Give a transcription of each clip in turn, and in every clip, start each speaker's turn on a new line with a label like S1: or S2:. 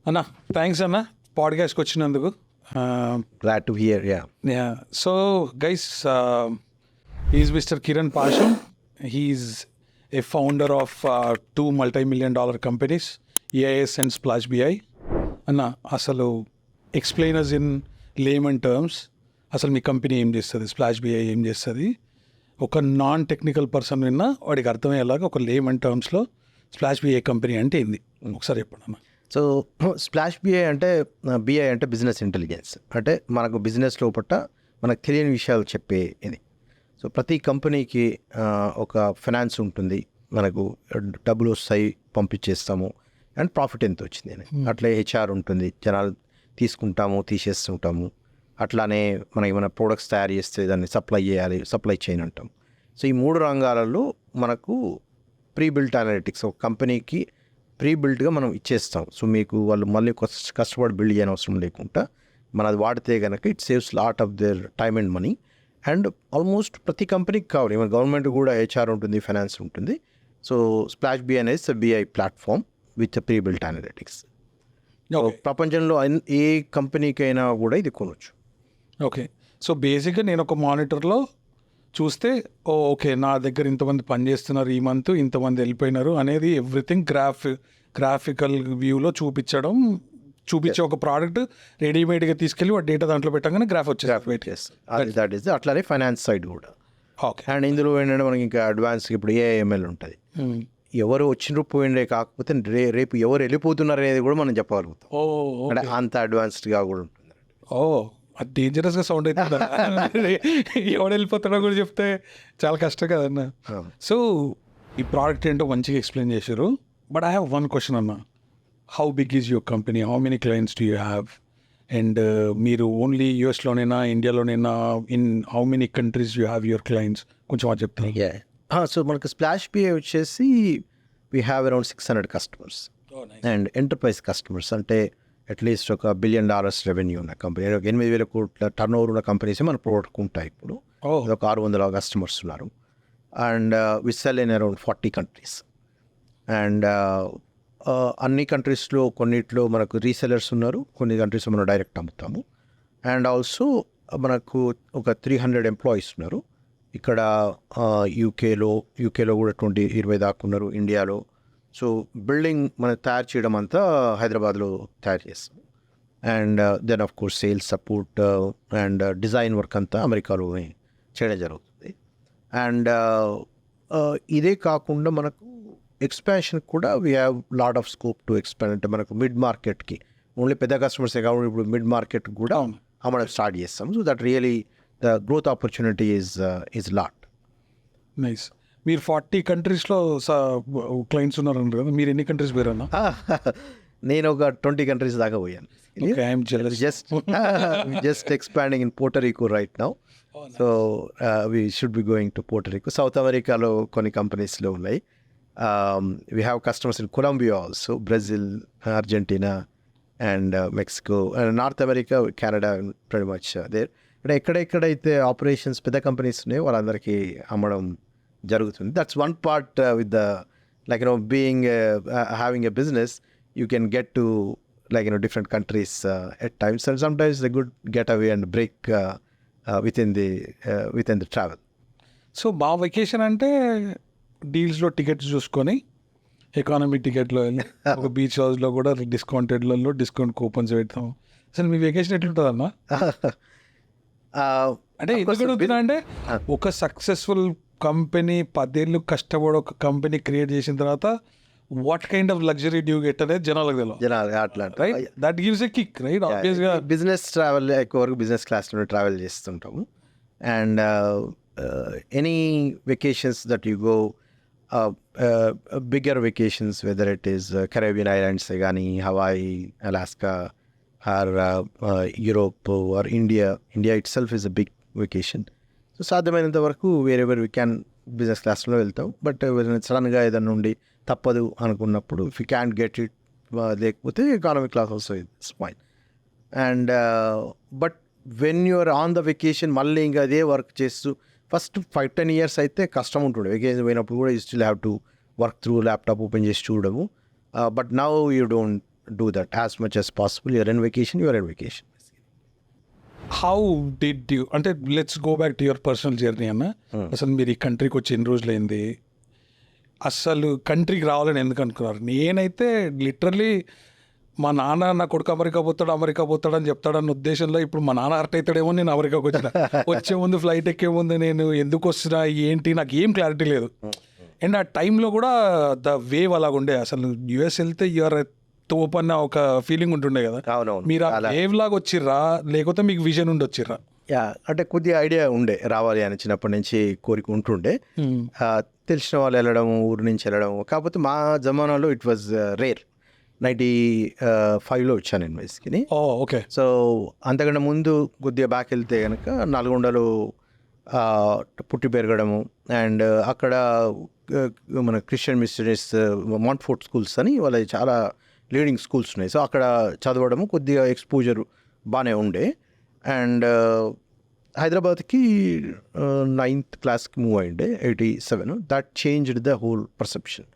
S1: అన్న థ్యాంక్స్ అన్న పాడ్కాస్ట్కి వచ్చినందుకు.
S2: Glad to hear, yeah.
S1: So guys, is Mr Kiran Pasham. He's a founder of 2 multi-million-dollar companies, EIS and splash BI. అన్న అసలు ఎక్స్ప్లెయినర్స్ in lemon terms, అసలు మీ company ఏం చేస్తుంది, స్ప్లాష్ BI ఏం చేస్తుంది, ఒక నాన్ టెక్నికల్ పర్సన్ విన్నా వాడికి అర్థమయ్యేలాగా ఒక లేమన్ టర్మ్స్లో స్ప్లాష్ BI కంపెనీ అంటే ఏంది ఒకసారి చెప్పండి అన్న.
S2: సో స్ప్లాష్ BI అంటే బిజినెస్ ఇంటెలిజెన్స్, అంటే మనకు బిజినెస్ లోపల మనకు తెలియని విషయాలు చెప్పే ఇది. సో ప్రతి కంపెనీకి ఒక ఫైనాన్స్ ఉంటుంది, మనకు డబ్బులు వస్తాయి పంపించేస్తాము అండ్ ప్రాఫిట్ ఎంత వచ్చింది అని. అట్లే HR ఉంటుంది, జనాలు తీసుకుంటాము తీసేస్తుంటాము. అట్లానే మనం ఏమైనా ప్రోడక్ట్స్ తయారు చేస్తే దాన్ని సప్లై చేయాలి, సప్లై చైన్ అంటాం. సో ఈ 3 రంగాలలో మనకు ప్రీ బిల్ట్ అనలిటిక్స్ ఒక కంపెనీకి ప్రీ బిల్ట్గా మనం ఇచ్చేస్తాం. సో మీకు వాళ్ళు మళ్ళీ కష్టపడి బిల్డ్ చేయని అవసరం లేకుండా మనది వాడితే కనుక it saves lot of their time and money. And almost ప్రతి కంపెనీకి కావాలి, మన గవర్నమెంట్ కూడా HR ఉంటుంది, ఫైనాన్స్ ఉంటుంది. సో స్ప్లాష్ BI అనేది BI platform with pre built analytics. ప్రపంచంలో ఏ కంపెనీకైనా కూడా ఇది కొనవచ్చు.
S1: ఓకే, సో బేసిక్గా నేను ఒక మానిటర్లో చూస్తే ఓకే నా దగ్గర ఇంతమంది పనిచేస్తున్నారు ఈ మంత్, ఇంతమంది వెళ్ళిపోయినారు అనేది ఎవ్రీథింగ్ గ్రాఫికల్ వ్యూలో చూపించే ఒక ప్రోడక్ట్ రెడీమేడ్గా తీసుకెళ్ళి వాటి డేటా దాంట్లో పెట్టగానే గ్రాఫ్ వచ్చేసి
S2: దట్ ఈస్ అట్లానే ఫైనాన్స్ సైడ్ కూడా.
S1: ఓకే,
S2: అండ్ ఇందులో ఏంటంటే మనకి ఇంకా అడ్వాన్స్ ఇప్పుడు AIML ఉంటుంది. ఎవరు వచ్చిండ్రు పోయిండే, కాకపోతే రేపు ఎవరు వెళ్ళిపోతున్నారు అనేది కూడా మనం చెప్పగలుగుతాం. అంటే అంత అడ్వాన్స్డ్గా కూడా ఉంటుంది.
S1: అది డేంజరస్గా సౌండ్ అవుతుందా? ఎవడు వెళ్ళిపోతాడో కూడా చెప్తే చాలా కష్టం కదన్న. సో ఈ ప్రోడక్ట్ ఏంటో మంచిగా ఎక్స్ప్లెయిన్ చేశారు. But I have one question అన్న. How big is your company, how many clients do you have, and మీరు ఓన్లీ US-లోనైనా ఇండియాలోనైనా, in how many countries you have your clients, కొంచెం అది చెప్తాను.
S2: సో మనకు స్ప్లాష్ BI వచ్చేసి వీ హ్యావ్ అరౌండ్ 600 కస్టమర్స్ అండ్ ఎంటర్ప్రైజ్ కస్టమర్స్, అంటే అట్లీస్ట్ ఒక $1 billion రెవెన్యూ ఉన్న కంపెనీ, 8,000 కోట్ల టర్న్ ఓవర్ ఉన్న కంపెనీస్ మన ప్రోడక్ట్ ఉంటాయి. ఇప్పుడు ఒక 600 కస్టమర్స్ ఉన్నారు. And we sell in around 40 countries. And అన్ని కంట్రీస్లో కొన్నిట్లో మనకు రీసెలర్స్ ఉన్నారు, కొన్ని కంట్రీస్లో మనం డైరెక్ట్ అమ్ముతాము. అండ్ ఆల్సో మనకు ఒక 300 ఎంప్లాయీస్ ఉన్నారు. ఇక్కడ యూకేలో కూడా 20 దాకా ఉన్నారు, ఇండియాలో. సో బిల్డింగ్ మనం తయారు చేయడం అంతా హైదరాబాద్లో తయారు చేస్తాం. And then of course sales support and design work అంతా అమెరికాలో చేయడం జరుగుతుంది. అండ్ ఇదే కాకుండా మనకు ఎక్స్పాన్షన్ కూడా we have lot of scope to expand. అంటే మనకు మిడ్ మార్కెట్కి ఓన్లీ పెద్ద కస్టమర్సే కాకుండా ఇప్పుడు మిడ్ మార్కెట్ కూడా మనం స్టార్ట్ చేస్తాం. So that really the growth opportunity is lot.
S1: Nice. మీరు 40 కంట్రీస్లో క్లయింట్స్ ఉన్నారన్నారు కదా, మీరు ఎన్ని కంట్రీస్ పోయారన్నా?
S2: నేను ఒక 20 కంట్రీస్ దాకా పోయాను. Just expanding in Puerto Rico right now. So we should be going to Puerto Rico. South అమెరికాలో కొన్ని కంపెనీస్లో ఉన్నాయి. We have customers in Colombia also, Brazil, Argentina and Mexico, and North America, Canada, very much there. అంటే ఎక్కడైతే operations పెద్ద companies ఉన్నాయో వాళ్ళందరికీ అమ్మడం జరుగుతుంది. That's one part with the like being having a business, you can get to like different countries at times, and sometimes the good get away and break with in the travel.
S1: So మా vacation అంటే డీల్స్లో tickets చూసుకొని economy టికెట్లో వెళ్ళి ఒక beach హౌస్లో కూడా discount coupons పెడతాం. అసలు మీ vacation ఎట్లుంటుంది అన్న? అంటే ఎందుకు అడుగుతున్నా అంటే ఒక సక్సెస్ఫుల్ కంపెనీ 10 ఏళ్ళు కష్టపడి ఒక కంపెనీ క్రియేట్ చేసిన తర్వాత what kind of luxury you get అనేది జనాలకు తెలియదు.
S2: అట్లా
S1: right, that gives a kick right. ఆబ్వియస్గా
S2: బిజినెస్ ట్రావెల్ ఎక్కువ వరకు బిజినెస్ క్లాస్లో ట్రావెల్ చేస్తుంటాము. And any vacations that you go, bigger vacations, whether it is Caribbean islands కానీ, Hawaii, Alaska, or Europe or India itself is a big vacation. So సాధ్యమైనంత వరకు wherever we can business క్లాస్లో వెళ్తాం. But సడన్గా ఏదైనా ఉండి తప్పదు అనుకున్నప్పుడు if you can get it, లేకపోతే economic class also it's fine. And but when you're on the vacation మళ్ళీ ఇంకా అదే వర్క్ చేస్తూ ఫస్ట్ 5-10 years అయితే కష్టం ఉంటుండే. వెకేషన్ పోయినప్పుడు కూడా you still have to work through laptop open చేసి చూడము. But now you don't do that as much as possible. You're in vacation, you are in vacation.
S1: How did you అంటే let's go back to your personal journey అన్న. అసలు మీరు ఈ కంట్రీకి వచ్చి ఎన్ని రోజులైంది, అసలు కంట్రీకి రావాలని ఎందుకు అనుకున్నారు? నేనైతే లిటరలీ మా నాన్న నా కొడుకు అమెరికా పోతాడు అని చెప్తాడన్న ఉద్దేశంలో ఇప్పుడు మా నాన్న అర్ట్ అవుతాడేమో నేను అమెరికాకి వచ్చిన. వచ్చే ముందు ఫ్లైట్ ఎక్కే ముందు నేను ఎందుకు వస్తున్నా ఏంటి నాకు ఏం క్లారిటీ లేదు. అండ్ ఆ టైంలో కూడా ద వేవ్ అలాగ ఉండే. అసలు యుఎస్ వెళ్తే యూఆర్ తోపు అన్న ఒక ఫీలింగ్ ఉంటుండే కదా.
S2: అవునవును.
S1: మీరు ఆ వేవ్ లాగా వచ్చిర్రా లేకపోతే మీకు విజన్ ఉండి వచ్చిర్రా?
S2: యా, అంటే కొద్దిగా ఐడియా ఉండే రావాలి అని చిన్నప్పటి నుంచి కోరిక ఉంటుండే. తెలిసిన వాళ్ళు వెళ్ళడము, ఊరి నుంచి వెళ్ళడము. కాకపోతే మా జమానాలో ఇట్ వాజ్ రేర్. 95లో వచ్చాను నేను వయసుకి.
S1: ఓకే.
S2: సో అంతకంటే ముందు కొద్దిగా బ్యాక్ వెళ్తే కనుక నల్గొండలో పుట్టి పెరగడము. అండ్ అక్కడ మన క్రిస్టియన్ మిషనరీస్ మాంట్ఫోర్ట్ స్కూల్స్ అని వాళ్ళ చాలా లీడింగ్ స్కూల్స్ ఉన్నాయి. సో అక్కడ చదవడము కొద్దిగా ఎక్స్పోజర్ బాగానే ఉండే. అండ్ హైదరాబాద్కి 9th క్లాస్కి మూవ్ అయ్యిండే 87. That changed the whole perception.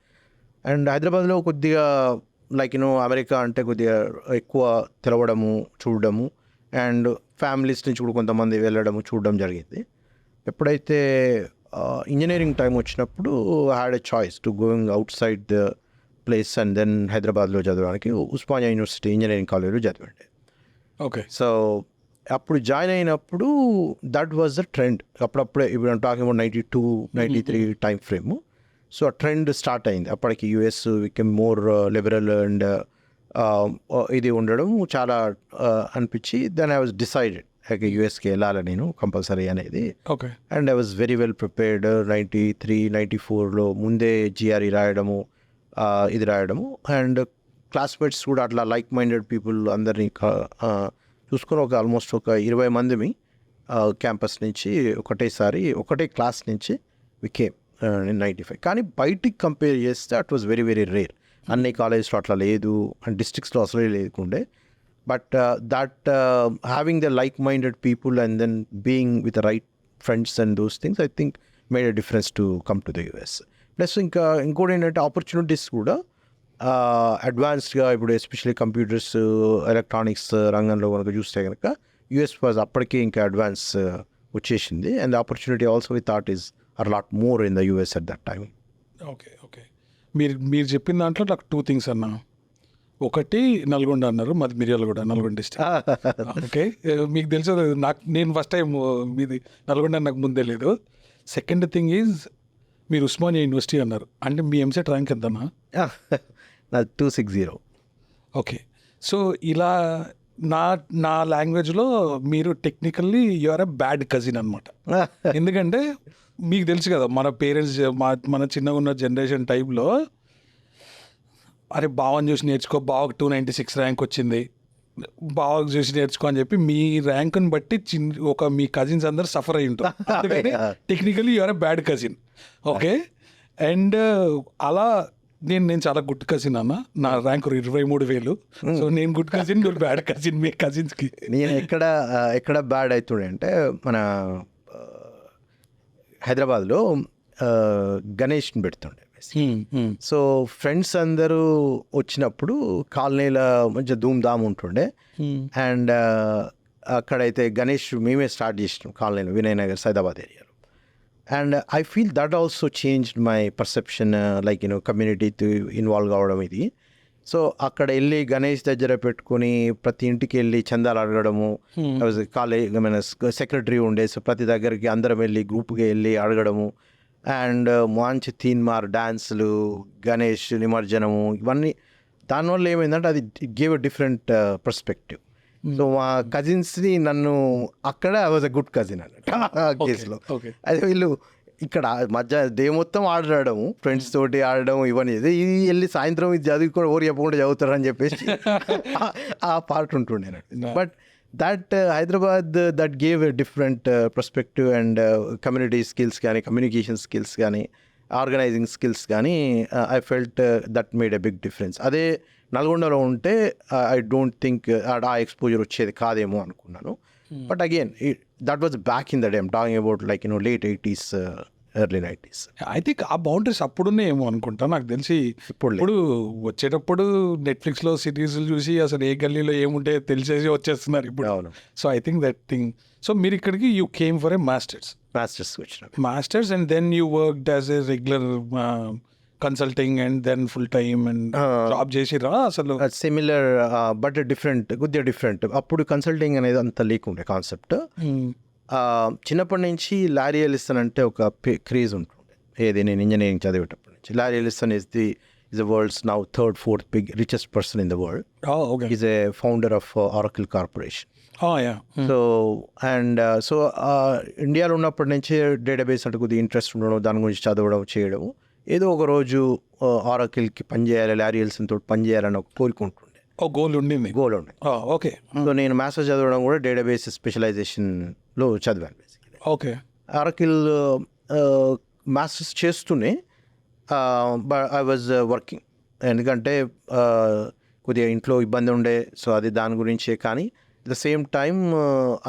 S2: And హైదరాబాద్లో కొద్దిగా లైక్ అమెరికా అంటే కొద్దిగా ఎక్కువ తెలవడము, చూడడము. అండ్ ఫ్యామిలీస్ నుంచి కూడా కొంతమంది వెళ్ళడము, చూడడం జరిగింది. ఎప్పుడైతే ఇంజనీరింగ్ టైం వచ్చినప్పుడు had a choice to going outside the place and then హైదరాబాద్లో చదవడానికి ఉస్మానియా యూనివర్సిటీ ఇంజనీరింగ్ కాలేజ్లో చదివండి.
S1: ఓకే.
S2: సో అప్పుడు జాయిన్ అయినప్పుడు దట్ వాజ్ ద ట్రెండ్. అప్పుడప్పుడే ఇప్పుడు talking about 92, 93 time frame. So ఆ ట్రెండ్ స్టార్ట్ అయింది. అప్పటికి US became more liberal and ఇది ఉండడం చాలా అనిపించి దెన్ ఐ వాజ్ డిసైడెడ్ యూఎస్కి వెళ్ళాలి నేను కంపల్సరీ అనేది.
S1: Okay.
S2: And I was very well prepared. 93, 94లో ముందే జిఆర్ఈ రాయడము, ఇది రాయడము. అండ్ క్లాస్మేట్స్ కూడా అట్లా లైక్ మైండెడ్ పీపుల్ అందరినీ చూసుకొని ఆల్మోస్ట్ ఒక 20 మందిమి క్యాంపస్ నుంచి ఒకటే క్లాస్ నుంచి వికేమ్ ఇన్ 95. కానీ బయటికి కంపేర్ చేస్తే it was very very rare. అన్ని కాలేజ్లో అట్లా లేదు అండ్ డిస్ట్రిక్ట్స్లో అసలే లేకుండే. But that having the like minded people and then being with the right friends and those things I think made a difference to come to the US. Plus ఇంకోటి ఏంటంటే opportunities కూడా అడ్వాన్స్డ్గా ఇప్పుడు ఎస్పెషల్లీ కంప్యూటర్స్, ఎలక్ట్రానిక్స్ రంగంలో కనుక చూస్తే కనుక US was అప్పటికే ఇంకా అడ్వాన్స్ వచ్చేసింది. And opportunity also we thought is are lot more in the US at that time.
S1: Okay. Okay. మీరు చెప్పిన దాంట్లో నాకు 2 థింగ్స్ అన్నా. ఒకటి నల్గొండ అన్నారు, మాది మిర్యాలగూడ, నల్గొండ డిస్ట్రిక్ట్. ఓకే. మీకు తెలుసు నేను ఫస్ట్ టైం మీది నల్గొండ నాకు ముందే లేదు. సెకండ్ థింగ్ ఈజ్ మీరు ఉస్మానియా యూనివర్సిటీ అన్నారు. అంటే మీ ఎంసెట్ ర్యాంక్ ఎంతనా?
S2: నాది 260.
S1: ఓకే. సో ఇలా నా లాంగ్వేజ్లో మీరు technically you're a bad cousin అనమాట. ఎందుకంటే మీకు తెలుసు కదా మన పేరెంట్స్ మన చిన్నగా ఉన్న జనరేషన్ టైంలో అరే బావని చూసి నేర్చుకో, బావకు 296 ర్యాంక్ వచ్చింది, బావకు చూసి నేర్చుకో అని చెప్పి మీ ర్యాంకుని బట్టి మీ కజిన్స్ అందరు సఫర్ అయ్యి ఉంటారు. అందుకని technically you're a bad cousin. Okay. And అలా నేను చాలా గుడ్ కజిన్ అన్న. నా ర్యాంక్ 23,000. సో నేను గుడ్ కజిన్, మీరు బ్యాడ్ కజిన్ మీ కజిన్స్కి.
S2: నేను ఎక్కడ బ్యాడ్ అవుతుండే అంటే మన హైదరాబాద్లో గణేష్ని పెడుతుండే. సో ఫ్రెండ్స్ అందరూ వచ్చినప్పుడు కాలనీల మంచిగా ధూమ్ధామ్ ఉంటుండే. అండ్ అక్కడైతే గణేష్ మేమే స్టార్ట్ చేసినాం కాలనీలో, వినయనగర్, సైదాబాద్ ఏరియాలో. And I feel that also changed my perception, like కమ్యూనిటీతో ఇన్వాల్వ్ కావడం ఇది. సో అక్కడ వెళ్ళి గణేష్ దగ్గర పెట్టుకుని ప్రతి ఇంటికి వెళ్ళి చందాలు అడగడము. కాలేజ్ మన సెక్రటరీ ఉండే, సో ప్రతి దగ్గరికి అందరం వెళ్ళి గ్రూప్గా వెళ్ళి అడగడము. అండ్ మంచి తీన్మార్ డ్యాన్సులు, గణేష్ నిమజ్జనము, ఇవన్నీ దానివల్ల ఏమైందంటే అది it gave a different perspective. So మా కజిన్స్ని నన్ను అక్కడ I was a good cousin అన్నట్టు కేసులో. అదే వీళ్ళు ఇక్కడ మధ్య డే మొత్తం ఆడడము, ఫ్రెండ్స్ తోటి ఆడడం, ఇవన్నీ ఇది వెళ్ళి సాయంత్రం ఇది చదువుకొని ఓరి చెప్పకుండా చదువుతారని చెప్పేసి ఆ పార్ట్ ఉంటుండే. But that Hyderabad that gave a different perspective and community skills కానీ, communication skills కానీ, ఆర్గనైజింగ్ స్కిల్స్ కానీ I felt that made a big difference. అదే నల్గొండలో ఉంటే I don't think ఆ ఎక్స్పోజర్ వచ్చేది కాదేమో అనుకున్నాను. But again that was back in the day. I'm talking about like late 80s early 90s.
S1: I think ఆ boundaries అప్పుడునే ఏమో అనుకుంటా నాకు తెలిసి.
S2: ఇప్పుడు లేదు.
S1: ఇప్పుడు వచ్చేటప్పుడు నెట్ఫ్లిక్స్లో సిరీస్లు చూసి అసలు ఏ గల్లీలో ఏముంటే తెలిసేసి వచ్చేస్తున్నారు ఇప్పుడు.
S2: అవును.
S1: So I think that thing. So మీరు ఇక్కడికి యూ కేమ్ ఫర్ ఎ
S2: మాస్టర్స్కి వచ్చిన
S1: masters and then you worked as a regular consulting and then full time and job చేసిరా అసలు?
S2: సిమిలర్ బట్ డిఫరెంట్, కొద్దిగా డిఫరెంట్. అప్పుడు కన్సల్టింగ్ అనేది అంత లేకుండే కాన్సెప్ట్. చిన్నప్పటి నుంచి లారీ ఎలిసన్ అంటే ఒక క్రేజ్ ఉంటుండే. ఏది నేను ఇంజనీరింగ్ చదివేటప్పటి నుంచి Larry Ellison is the world's now third fourth richest person in the world. Is a founder of Oracle corporation. So ఇండియాలో ఉన్నప్పటి నుంచి డేటాబేస్ అంటే కొద్దిగా ఇంట్రెస్ట్ ఉండడం, దాని గురించి చదవడం చేయడం. ఏదో ఒక రోజు ఆరకిల్కి పనిచేయాలి, లారీ ఎలిసన్ తోటి పనిచేయాలని ఒక కోరిక ఉంటుండే.
S1: గోల్ ఉండే.
S2: ఓకే. సో నేను మాస్టర్స్ చదవడం కూడా డేటాబేస్ స్పెషలైజేషన్లో చదివాను బేసిక్లీ.
S1: ఓకే.
S2: ఆరకిల్ మాస్టర్స్ చేస్తూనే ఐ వాజ్ వర్కింగ్. ఎందుకంటే కొద్దిగా ఇంట్లో ఇబ్బంది ఉండే, సో అది దాని గురించే. కానీ అట్ ద సేమ్ టైం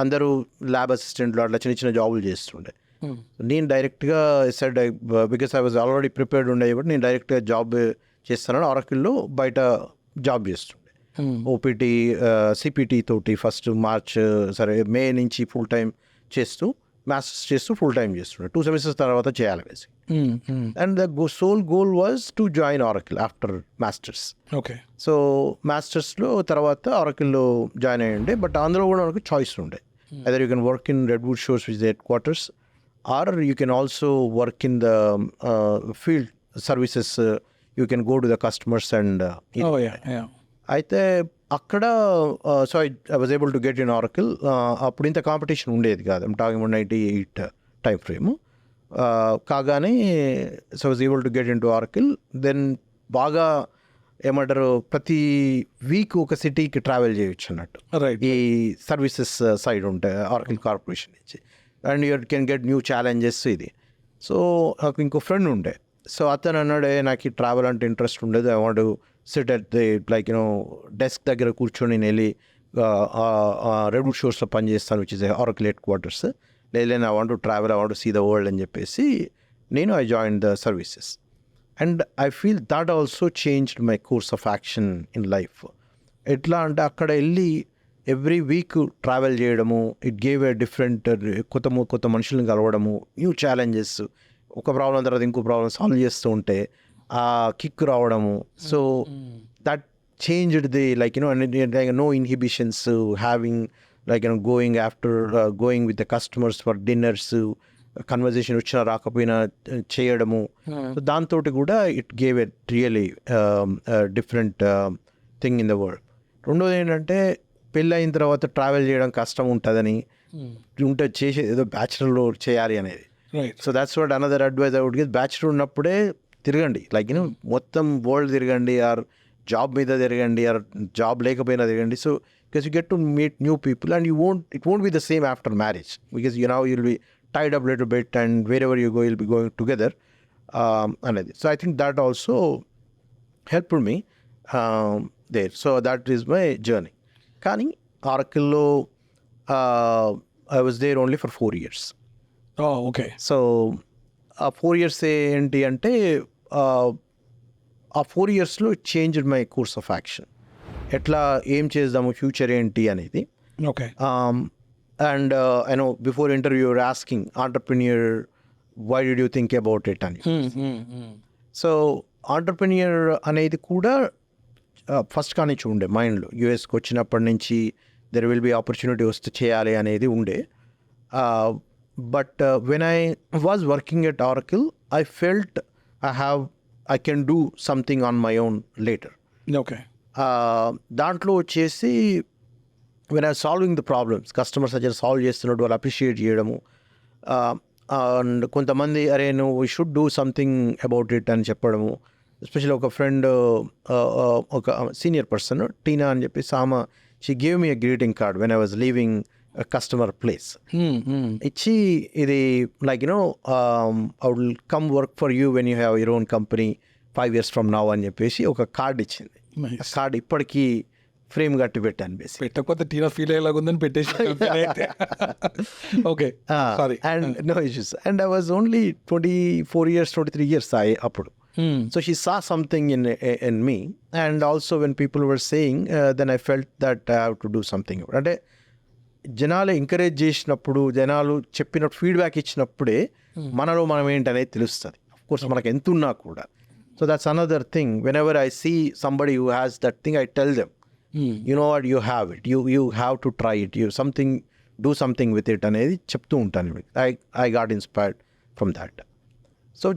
S2: అందరూ ల్యాబ్ అసిస్టెంట్లు అట్లా చిన్న చిన్న జాబులు చేస్తుండే. నేను డైరెక్ట్గా said because I was already prepared ఉండే కాబట్టి నేను డైరెక్ట్గా జాబ్ చేస్తున్నాను. ఆరకిల్లో బయట జాబ్ చేస్తుండే. ఓపీటీ సిపిటీ తోటి ఫస్ట్ మే నుంచి ఫుల్ టైం చేస్తూ మాస్టర్స్ చేస్తూ ఫుల్ టైం చేస్తుండే. 2 సెమిస్టర్స్ తర్వాత చేయాలి basic. And the sole goal was to join Oracle after masters.
S1: Okay.
S2: So మాస్టర్స్లో తర్వాత ఆరకిల్లో జాయిన్ అయ్యండి. బట్ అందులో కూడా మనకు చాయిస్ ఉండే. either you can work in Redwood Shores, which is the headquarters, or you can also work in the field services. You can go to the customers and అయితే అక్కడ so I was able to get in Oracle. అప్పుడు ఇంత competition ఉండేది కాదు. I'm talking about 98 time frame. కాగానే so was able to get in to Oracle. Then బాగా ఏమంటారు, ప్రతి వీక్ ఒక సిటీకి ట్రావెల్ చేయొచ్చు అన్నట్టు ఈ సర్వీసెస్ సైడ్ ఉంటాయి ఆరకిల్ కార్పొరేషన్ నుంచి. And you can get new challenges ఇది. సో నాకు ఇంకో ఫ్రెండ్ ఉండే. సో అతను అన్నాడు, నాకు ఈ ట్రావెల్ అంటే ఇంట్రెస్ట్ ఉండేది. I want sit at the like desk దగ్గర కూర్చొని నేను వెళ్ళి రెడ్వుడ్ షోర్స్లో పనిచేస్తాను, which is Oracle headquarters. లేదు I want to travel, I want to see the world అని చెప్పేసి నేను I join the services. And I feel that also changed my course of action in life. ఎట్లా అంటే అక్కడ వెళ్ళి every week travel చేయడము, it gave a different కొత్త మనుషులను కలవడము, న్యూ ఛాలెంజెస్, ఒక ప్రాబ్లం తర్వాత ఇంకో ప్రాబ్లం సాల్వ్ చేస్తూ ఉంటే ఆ కిక్ రావడము. So that changed the like no inhibitions, having like going with the customers for dinners, conversation వచ్చినా రాకపోయినా చేయడము. సో దాంతో కూడా it gave a really different thing in the world. రెండోది ఏంటంటే పెళ్ళి అయిన తర్వాత ట్రావెల్ చేయడం కష్టం ఉంటుందని ఉంటే ఏదో బ్యాచులర్లో చేయాలి అనేది. So that's what another advice I would give. Bachelor ఉన్నప్పుడే తిరగండి, లైక్ మొత్తం వరల్డ్ తిరగండి, ఆర్ జాబ్ మీద తిరగండి, ఆర్ జాబ్ లేకపోయినా తిరగండి. So because you get to meet new people and it won't be the same after marriage, because you'll be tied up a little bit and wherever you go you'll be going together anadi. So I think that also helped me there. So that is my journey. Kani Oracle lo I was there only for 4 years.
S1: Okay.
S2: So 4 years enti ante ఆ 4 yearsలో it changed my course of action. ఎట్లా ఏం చేద్దాము, future ఏంటి అనేది.
S1: Okay.
S2: And I know before interview you're asking entrepreneur why did you think about it అని. So entrepreneur అనేది కూడా ఫస్ట్ కానీ ఉండే మైండ్లో. యూఎస్కి వచ్చినప్పటి నుంచి దెర్ విల్ బి ఆపర్చునిటీ వస్తే చేయాలి అనేది ఉండే. But when I was working at Oracle I felt I can do something on my own later.
S1: Okay.
S2: దాంట్లో వచ్చేసి when I was solving the problems, customers దగ్గర సాల్వ్ చేస్తున్నట్టు వాళ్ళు అప్రిషియేట్ చేయడము. అండ్ కొంతమంది అరే నువ్వు we should do something about it అని చెప్పడము. ఎస్పెషల్లీ ఒక ఫ్రెండ్, ఒక సీనియర్ పర్సన్ టీనా అని చెప్పేసి ఆమె she gave me a greeting card when I was leaving customer place. ఇచ్చి ఇది like I will come work for you when you have your own company 5 years from now అని చెప్పేసి ఒక card ఇచ్చింది. ఆ కార్డ్ ఇప్పటికీ ఫ్రేమ్ కట్టి పెట్టాను బేసిక్.
S1: పెట్టకపోతే టీనా ఫీల్ అయ్యేలాగా ఉందని పెట్టేసి okay sorry
S2: and no issues. And I was only 24 years 23 years అప్పుడు. So she saw something in me, and also when people were saying, then I felt that I have to do something. అంటే జనాలు encourage చేసినప్పుడు, జనాలు చెప్పినప్పుడు, feedback ఇచ్చినప్పుడే మనలో మనం ఏంటనేది తెలుస్తుంది. అఫ్ కోర్స్ మనకు ఎంత ఉన్నా కూడా. So that's another thing. Whenever I see somebody who has that thing, I tell them, you know what, you have it, you have to try it, you something, do something with it అనేది చెప్తూ ఉంటాను. I got inspired from that. So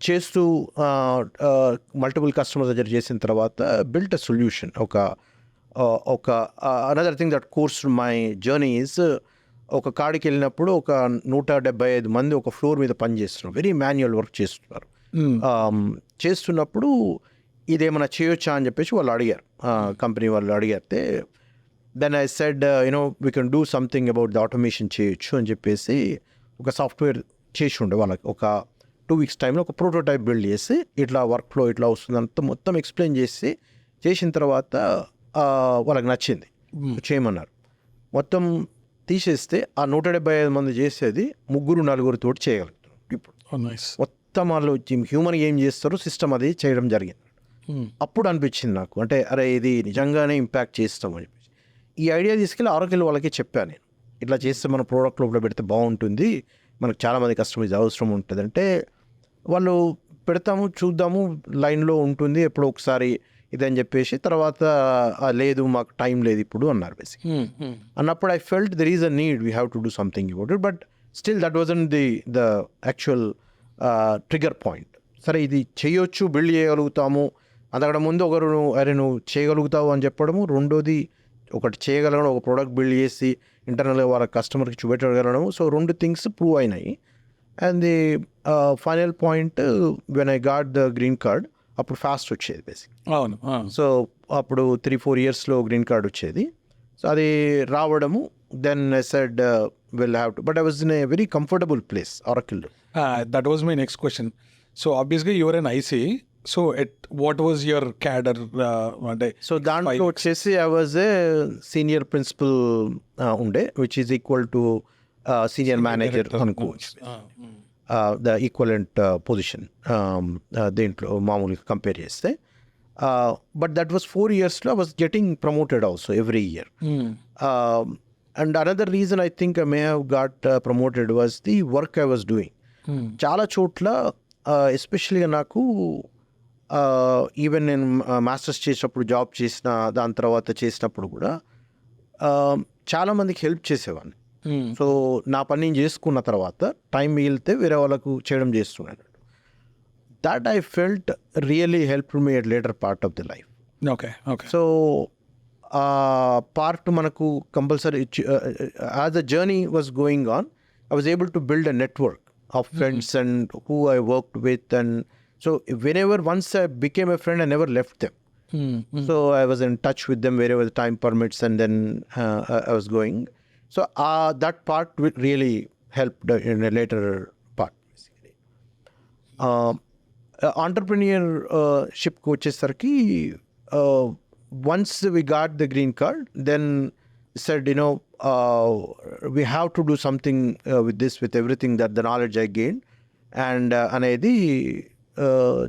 S2: చేస్తూ multiple customers దగ్గర చేసిన తర్వాత built a solution. ఒక another thing that course my journey is, ఒక కాడికి వెళ్ళినప్పుడు ఒక 175 మంది ఒక ఫ్లోర్ మీద పని చేస్తున్నారు, వెరీ మాన్యువల్ వర్క్ చేస్తున్నారు. చేస్తున్నప్పుడు ఇదేమైనా చేయొచ్చా అని చెప్పేసి వాళ్ళు అడిగారు, కంపెనీ వాళ్ళు అడిగితే, then I said you know we can do something about the automation చేయొచ్చు అని చెప్పేసి ఒక సాఫ్ట్వేర్ చేసి ఉండే వాళ్ళకి. ఒక 2 weeks టైంలో ఒక ప్రోటోటైప్ బిల్డ్ చేసి, ఇట్లా వర్క్ ఫ్లో ఇట్లా వస్తుందంతా మొత్తం ఎక్స్ప్లెయిన్ చేసి చేసిన తర్వాత వాళ్ళకి నచ్చింది, చేయమన్నారు. మొత్తం తీసేస్తే ఆ 175 మంది చేసేది 3-4 తోటి చేయగలుగుతారు ఇప్పుడు. మొత్తం వాళ్ళు హ్యూమన్ ఏం చేస్తారో సిస్టమ్ అది చేయడం జరిగింది. అప్పుడు అనిపించింది నాకు, అంటే అరే ఇది నిజంగానే ఇంపాక్ట్ చేస్తాం అని చెప్పేసి ఈ ఐడియా తీసుకెళ్ళి ఆరోగ్యం వాళ్ళకి చెప్పాను నేను, ఇట్లా చేస్తే మన ప్రోడక్ట్ లోపల పెడితే బాగుంటుంది, మనకు చాలామంది కస్టమర్స్ అవసరం ఉంటుంది. అంటే వాళ్ళు పెడతాము, చూద్దాము, లైన్లో ఉంటుంది ఎప్పుడో ఒకసారి ఇదని చెప్పేసి, తర్వాత లేదు మాకు టైం లేదు ఇప్పుడు అన్నారు బేసిక్. అన్నప్పుడు I felt there is a need, we have to do something about it. But still that wasn't the actual trigger point. సరే ఇది చేయొచ్చు, బిల్డ్ చేయగలుగుతాము, అంతకంటే ముందు ఒకరు అరే నువ్వు చేయగలుగుతావు అని చెప్పడము, రెండోది ఒకటి చేయగలగడం, ఒక ప్రోడక్ట్ బిల్డ్ చేసి ఇంటర్నల్గా వాళ్ళ కస్టమర్కి చూపెట్టగలగడము. సో 2 things ప్రూవ్ అయినాయి. And the final point when I got the green card, అప్పుడు ఫాస్ట్ వచ్చేది బేసిక్.
S1: అవును.
S2: సో అప్పుడు 3-4 yearsలో గ్రీన్ కార్డ్ వచ్చేది. సో అది రావడము, then I said will have to, but I was in a very comfortable place Oracle.
S1: That was my next question. So ఆబ్వియస్గా your N IC, so what was your cadre? అంటే
S2: so దాంట్లో వచ్చేసి I was a senior principal ఉండే, which is equal to senior manager అనుకోవచ్చు, the equivalent position దీంట్లో మామూలుగా compare చేస్తే. But that was 4 yearsలో I was getting promoted also every year. And another reason I think I may have got promoted was the work I was doing. చాలా చోట్ల ఎస్పెషల్గా నాకు even నేను masters చేసినప్పుడు, జాబ్ చేసిన దాని తర్వాత చేసినప్పుడు కూడా చాలామందికి హెల్ప్ చేసేవాడిని. సో నా పని నేను చేసుకున్న తర్వాత టైం మిగిలితే వేరే వాళ్ళకు చేయడం చేస్తున్నాను. That I felt really help me at later part of the life.
S1: Okay okay.
S2: So part మనకు compulsory as the journey was going on, I was able to build a network of friends and who I worked with. And so whenever once I became a friend, I never left them. So I was in touch with them wherever the time permits, and then I was going. So that part really helped in a later part basically. Entrepreneurship వచ్చేసరికి once we got the green card, then said, you know, we have to do something with this, with everything that the knowledge I gained. And అనేది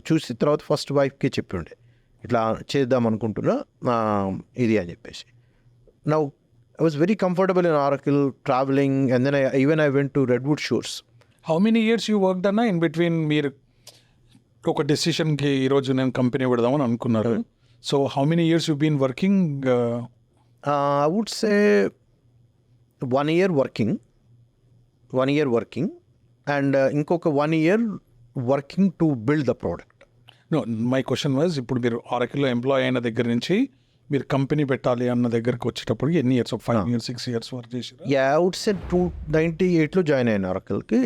S2: చూసి తర్వాత first వైఫ్కి చెప్పి ఉండే, ఇట్లా చేద్దాం అనుకుంటున్నా ఇది అని చెప్పేసి. Now I was very comfortable in Oracle, travelling, and then even I went to Redwood Shores.
S1: How many years you work అన్నా ఇన్ బిట్వీన్? మీరు ఒక డెసిషన్కి ఈరోజు నేను కంపెనీ పెడదామని అనుకున్నారు. So how many years you been working?
S2: I would say 1 year working, and ఇంకొక 1 year working to build the product.
S1: No, my question was, ఇప్పుడు మీరు Oracleలో ఎంప్లాయ్ అయిన దగ్గర నుంచి మీరు కంపెనీ పెట్టాలి అన్న దగ్గరకు వచ్చేటప్పుడు ఎన్ని ఇయర్స్? 5 years 6 years వర్క్ చేశారు?
S2: యా, ఐ వుడ్ సే 98లో జాయిన్ అయిన Oracleకి.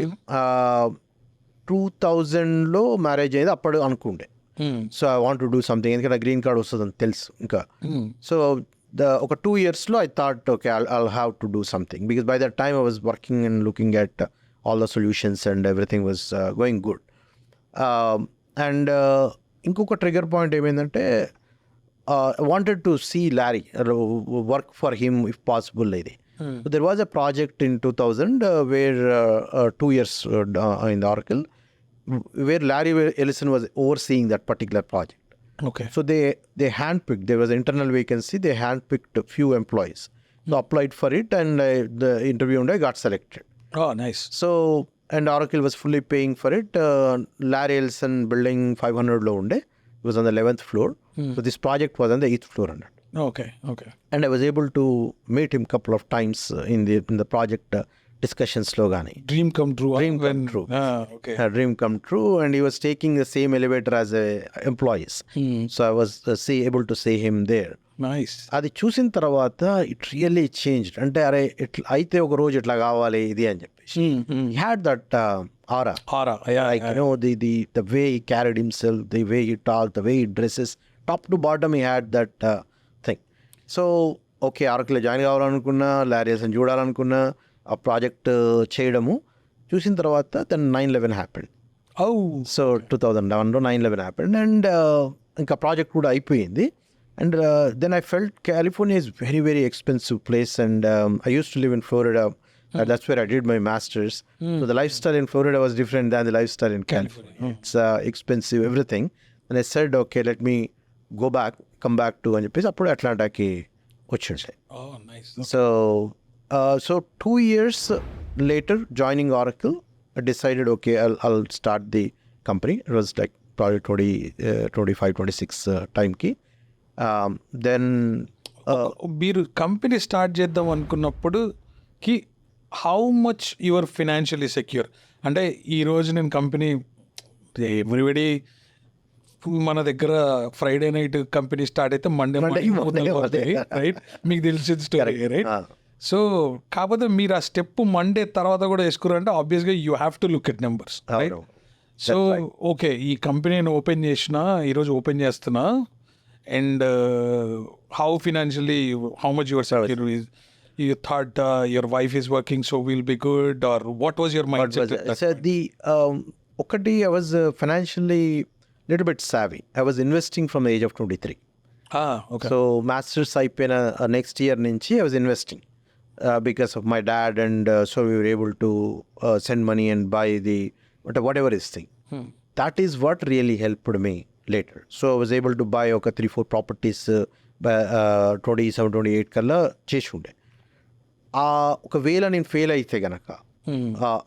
S2: 2000లో మ్యారేజ్ అయ్యేది, అప్పుడు అనుకుంటే. So I want to do something, ఎందుకంటే గ్రీన్ కార్డ్ వస్తుందని తెలుసు ఇంకా. సో ఒక 2 yearsలో I thought okay, I'll have to do something, because by that time I was working and looking at all the solutions and everything was going good. And ఇంకొక trigger point ఏమైందంటే, wanted to see Larry, work for him if possible. So there was a project in 2000 where 2 years in the Oracle, where Larry Ellison was overseeing that particular project.
S1: Okay.
S2: So they handpicked, there was an internal vacancy, they handpicked a few employees. So applied for it and the interview and I got selected.
S1: Oh, nice.
S2: So, and Oracle was fully paying for it. Larry Ellison building 500 lo unde. It was on the 11th floor. So this project was on the 8th floor.
S1: Okay.
S2: And I was able to meet him couple of times in the project discussions lo gaani.
S1: Dream come true.
S2: Dream come true.
S1: Okay.
S2: A dream come true, and he was taking the same elevator as employees. So I was able to see him there.
S1: Nice.
S2: అది చూసిన తర్వాత it really changed. అంటే అరే ఇట్లా అయితే ఒక రోజు ఇట్లా కావాలి ఇది అని చెప్పేసి had that aura.
S1: Yeah.
S2: Like, you know, the way he carried himself, the way he talked, the way he dresses, top to bottom he had that thing. So okay, అరకులో జాయిన్ కావాలనుకున్నా, లారియల్స్ని చూడాలనుకున్నా, ఆ ప్రాజెక్ట్ చేయడము చూసిన తర్వాత then 9/11 happened.
S1: Oh.
S2: So 2011లో 9/11 happened and ఇంకా ప్రాజెక్ట్ కూడా అయిపోయింది. And then I felt California is very, very expensive place. And I used to live in Florida. That's where I did my master's. So the lifestyle in Florida was different than the lifestyle in California. It's expensive, everything. And I said, okay, let me come back to appudu Atlantaki vachunde.
S1: Oh, nice.
S2: So 2 years later, joining Oracle, I decided, okay, I'll start the company. It was like probably 25-26 time ki. Then
S1: మీరు company start చేద్దాం అనుకున్నప్పుడు కి how much your financially secure? అంటే ఈరోజు నేను company everybody మన దగ్గర Friday night company start అయితే మండే రైట్, మీకు తెలిసింది స్టోరీ రైట్. సో కాకపోతే మీరు ఆ స్టెప్ మండే తర్వాత కూడా వేసుకున్నారంటే ఆబ్వియస్గా you have to look at numbers right. So okay, ఈ కంపెనీ నేను ఓపెన్ చేసిన, ఈరోజు ఓపెన్ చేస్తున్నా, and how financially, how much you are secure? You thought your wife is working, so we'll be good, or what was your mindset?
S2: So okati I was financially little bit savvy. I was investing from the age of 23.
S1: Okay.
S2: So masters అయిపోయిన next year నుంచి I was investing because of my dad, and so we were able to send money and buy the whatever is thing. That is what really helped me later. So I was able to buy 3-4 properties by 27-28 కల్లా చేసి ఉండే. ఒకవేళ నేను fail అయితే గనక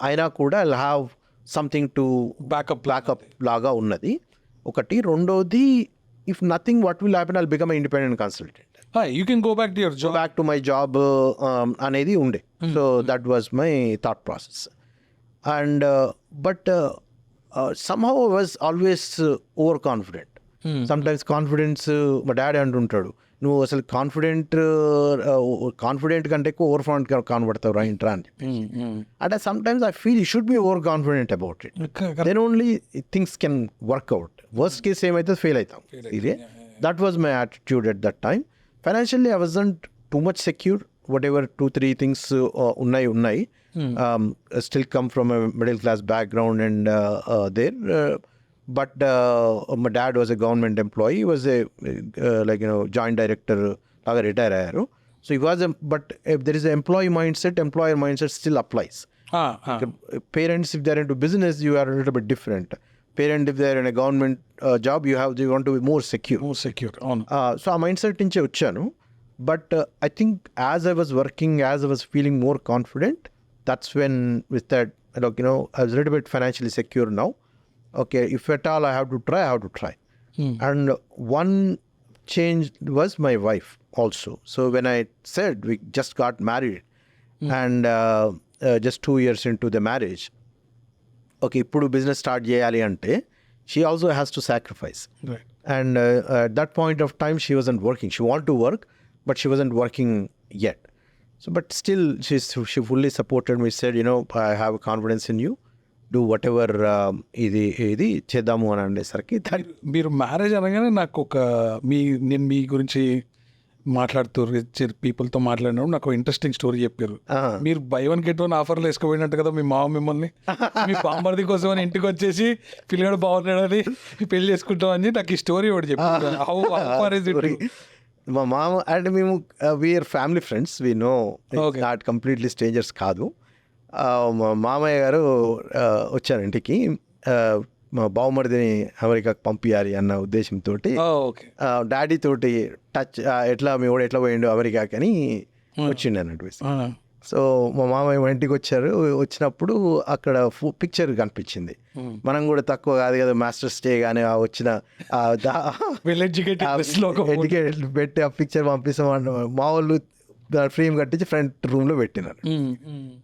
S2: అయినా కూడా I have something to backup లాగా ఉన్నది ఒకటి. రెండోది, if nothing what will happen, I'll become independent consultant.
S1: You can go back to your job.
S2: Back to my job అనేది ఉండే. So that was my thought process. And but somehow I was always overconfident. Sometimes confidence, మా daddy అంటుంటాడు, నువ్వు అసలు confident కంటే ఎక్కువ over confident కనబడతావు రైంట్రా అని చెప్పి. అంటే sometimes I feel you should be over confident about it, then only things can work out. Worst case ఏమైతే ఫెయిల్ అవుతాం. ఇదే that was my attitude at that time. Financially I wasn't too much secure. whatever 2-3 things unnai still come from a middle class background and there but my dad was a government employee. He was a joint director laga retire ayaru. So he was but if there is an employer mindset still applies. Parents, if they're into business, you are a little bit different. Parent, if they're in a government job, you want to be more secure. So a mindset nunche vachanu. But I think as I was working, as I was feeling more confident, that's when with that, I was a little bit financially secure now. Okay, if at all I have to try. And one change was my wife also. So when I said we just got married and just 2 years into the marriage, okay, ippudu business start cheyali ante she also has to sacrifice.
S1: Right.
S2: And at that point of time she wasn't working. She wanted to work, but she wasn't working yet. So, but still, she fully supported me. Said, I have confidence in you. Do whatever ఇది చేద్దాము అని అనేసరికి
S1: మీరు marriage అనగానే నాకు నేను మీ గురించి మాట్లాడుతూ రిచ్ పీపుల్తో మాట్లాడినప్పుడు నాకు ఇంట్రెస్టింగ్ స్టోరీ చెప్పారు. మీరు బై వన్ గెట్ వన్ ఆఫర్లు వేసుకోపోయినట్టు కదా మీ మామ మిమ్మల్ని మీ బామ్మర్ది కోసం అని ఇంటికి వచ్చేసి పిల్లగాడు బాగున్నాడని పెళ్లి చేసుకుంటామని నాకు ఈ స్టోరీ ఒకటి చెప్పారు.
S2: మా మామ అండ్ మేము we're family friends, we know
S1: Okay.
S2: Not completely strangers కాదు. మా మామయ్య గారు వచ్చారు ఇంటికి, మా బావమరిదిని అమెరికాకు పంపించాలి అన్న ఉద్దేశంతో
S1: ఓకే
S2: డాడీ తోటి టచ్ ఎట్లా మీ వాడు ఎట్లా పోయిండు అమెరికాకి అని వచ్చిండు అన్నట్టు. సో మా మామయ్య మా ఇంటికి వచ్చారు. వచ్చినప్పుడు అక్కడ పిక్చర్ కనిపించింది. మనం కూడా తక్కువ కాదు కదా, మాస్టర్స్ డే కానీ వచ్చిన ఎడ్యుకేట్ పెట్టి ఆ పిక్చర్ పంపిస్తాం. మా వాళ్ళు ఫ్రేమ్ కట్టించి ఫ్రంట్ రూమ్ లో పెట్టినారు.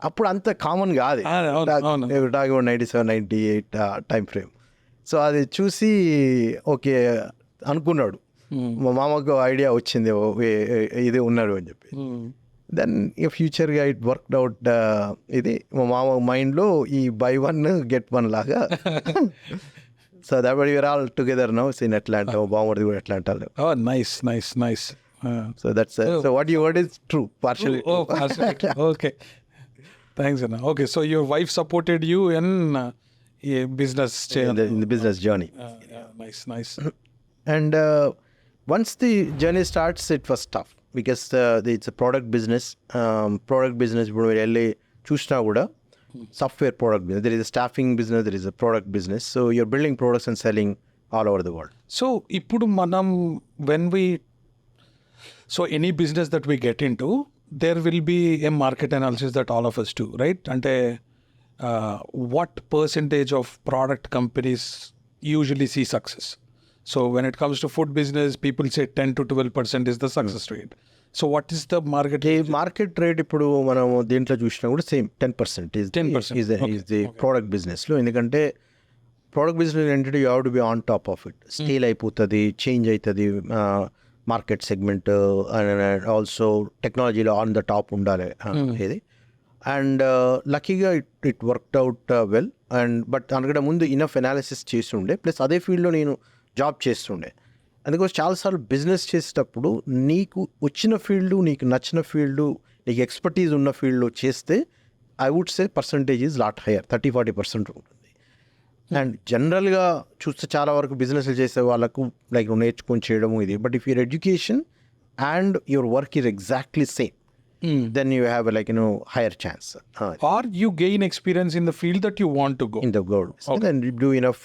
S2: అప్పుడు అంత కామన్ కాదు, 97, 98 టైం ఫ్రేమ్. సో అది చూసి ఓకే అనుకున్నాడు. మా మామకు ఐడియా వచ్చింది ఇది ఉన్నాడు అని చెప్పి. దెన్ ఫ్యూచర్గా ఇట్ వర్క్డ్ అవుట్. ఇది మా మామ మైండ్లో ఈ బై వన్ గెట్ వన్ లాగా. So that you're all together now in Atlanta. బాగుంది కూడా Atlanta.
S1: Nice nice nice.
S2: So that's so what you word is true partially.
S1: Okay thanks అన్న. Okay so your wife supported you in business
S2: in the business journey.
S1: Nice nice.
S2: And once the journey starts, it was tough because it's a product business. Product business ఇప్పుడు మీరు వెళ్ళి చూసినా కూడా software product business. There is a staffing business, there is a product business. So you're building products and selling all over the world.
S1: So ఇప్పుడు మనం so any business that we get in to there will be a market analysis that all of us do, right? అంటే what percentage of product companies usually see success? So when it comes to food business, people say 10 to 12% is the success rate. So what is the market?
S2: Market rate ఇప్పుడు మనం దీంట్లో చూసినా కూడా same 10% is
S1: 10%.
S2: Is the product బిజినెస్లో. ఎందుకంటే product business ఏంటంటే you have to be on top of it. Scale అయిపోతుంది, change అవుతుంది మార్కెట్ సెగ్మెంట్, అండ్ ఆల్సో టెక్నాలజీలో ఆన్ ద టాప్ ఉండాలి ఇది. అండ్ లక్కీగా it worked out well. And but అందుకంటే ముందు ఇనఫ్ అనాలిసిస్ చేస్తుండే, ప్లస్ అదే ఫీల్డ్లో నేను జాబ్ చేస్తుండే. అందుకోసం చాలాసార్లు బిజినెస్ చేసేటప్పుడు నీకు వచ్చిన ఫీల్డు, నీకు నచ్చిన ఫీల్డు, నీకు ఎక్స్పర్టీస్ ఉన్న ఫీల్డ్లో చేస్తే I would say percentage is lot higher, 30-40% ఉంటుంది. అండ్ జనరల్గా చూస్తే చాలా వరకు బిజినెస్లు చేసే వాళ్ళకు లైక్ నేర్చుకొని చేయడము ఇది. But if your education and your work is exactly same, then you have higher chance.
S1: Or you gain experience in the field that you want to go.
S2: In the world. Okay. And then you do enough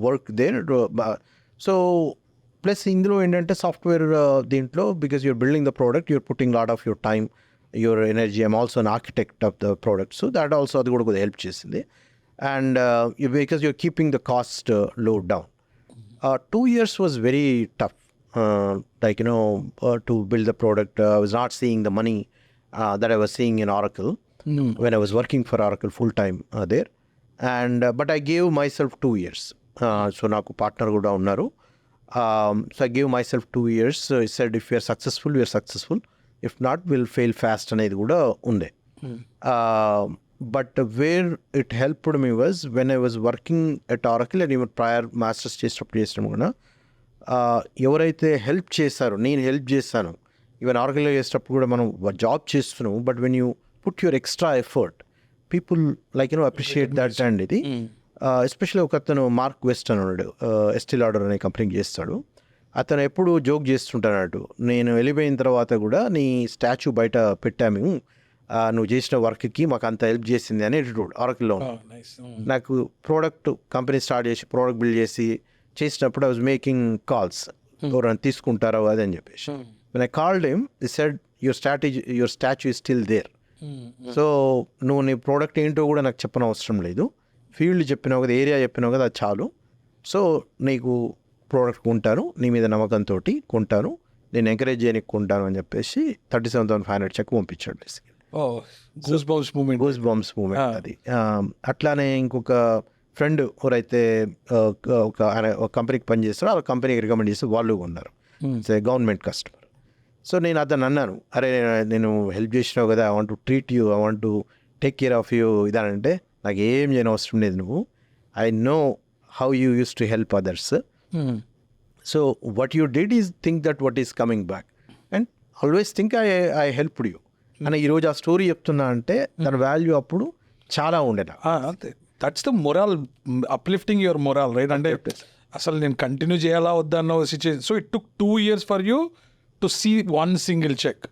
S2: work there. So, plus indulo endante software deentlo, because you're building the product, you're putting a lot of your time, your energy. I'm also an architect of the product. So that also adi kuda help chesindi. And because you're keeping the cost load down. 2 years was very tough. To build the product. I was not seeing the money that I was seeing in Oracle when I was working for Oracle full time there. And but I gave myself 2 years. So naku partner kuda unnaru. So I gave myself 2 years. So I said if we are successful, we are successful. If not, we'll fail fast anedi kuda unde. But where it helped me was when I was working at Oracle and even prior masters చేసినప్పుడు కూడా ఎవరైతే help చేశారో, నేను help చేశాను. Even organise చేసేటప్పుడు కూడా మనం job చేస్తున్నాము, but when you put your extra effort people like appreciate that. And ఇది ఎస్పెషల్లీ ఒక అతను మార్క్ వెస్ట్ అన్నాడు, ఎస్టీ లాడర్ అనే కంపెనీకి చేస్తాడు. అతను ఎప్పుడు జోక్ చేస్తుంటాడు, నేను వెళ్ళిపోయిన తర్వాత కూడా నీ స్టాచ్యూ బయట పెట్టాము, నువ్వు చేసిన వర్క్కి మాకు అంత హెల్ప్ చేసింది అని ఎటిట్యూడ్ ఆర్కిల్లో. నాకు ప్రోడక్ట్ కంపెనీ స్టార్ట్ చేసి ప్రోడక్ట్ బిల్డ్ చేసినప్పుడు ఐ వాజ్ మేకింగ్ కాల్స్, ఎవరైనా తీసుకుంటారో అది అని చెప్పేసి. When I called him, he said, your statue is still there. So నువ్వు నీ ప్రోడక్ట్ ఏంటో కూడా నాకు చెప్పిన అవసరం లేదు, ఫీల్డ్ చెప్పినావు కదా, ఏరియా చెప్పినావు కదా, అది చాలు. సో నీకు ప్రోడక్ట్ కొంటాను, నీ మీద నమ్మకంతో కొంటాను, నేను ఎంకరేజ్ చేయడానికి కొంటాను అని చెప్పేసి 37,500 చెక్ పంపించాడు బేసిక్గా. గూస్ బంప్స్ మూమెంట్ అది. అట్లానే ఇంకొక ఫ్రెండ్ ఎవరైతే ఒక కంపెనీకి పనిచేస్తారో ఆ కంపెనీకి రికమెండ్ చేస్తే వాళ్ళు ఉన్నారు, గవర్నమెంట్ కస్టమర్. సో నేను అతను అన్నాను, అరే నేను హెల్ప్ చేసినావు కదా, I want to treat you, I want to take care of you ఇదానంటే, నాకు ఏం చేయని అవసరం లేదు, నువ్వు I know how you use to help others. So what you did is think that what is coming back. And always think I helped you అని ఈరోజు ఆ స్టోరీ చెప్తున్నా అంటే దాని వాల్యూ అప్పుడు చాలా ఉండే నాకు.
S1: అంతే, that's the moral, uplifting your moral, right? అంటే అసలు నేను కంటిన్యూ చేయాలా వద్దా అన్న situation. So it took 2 years for you to see 1 single check.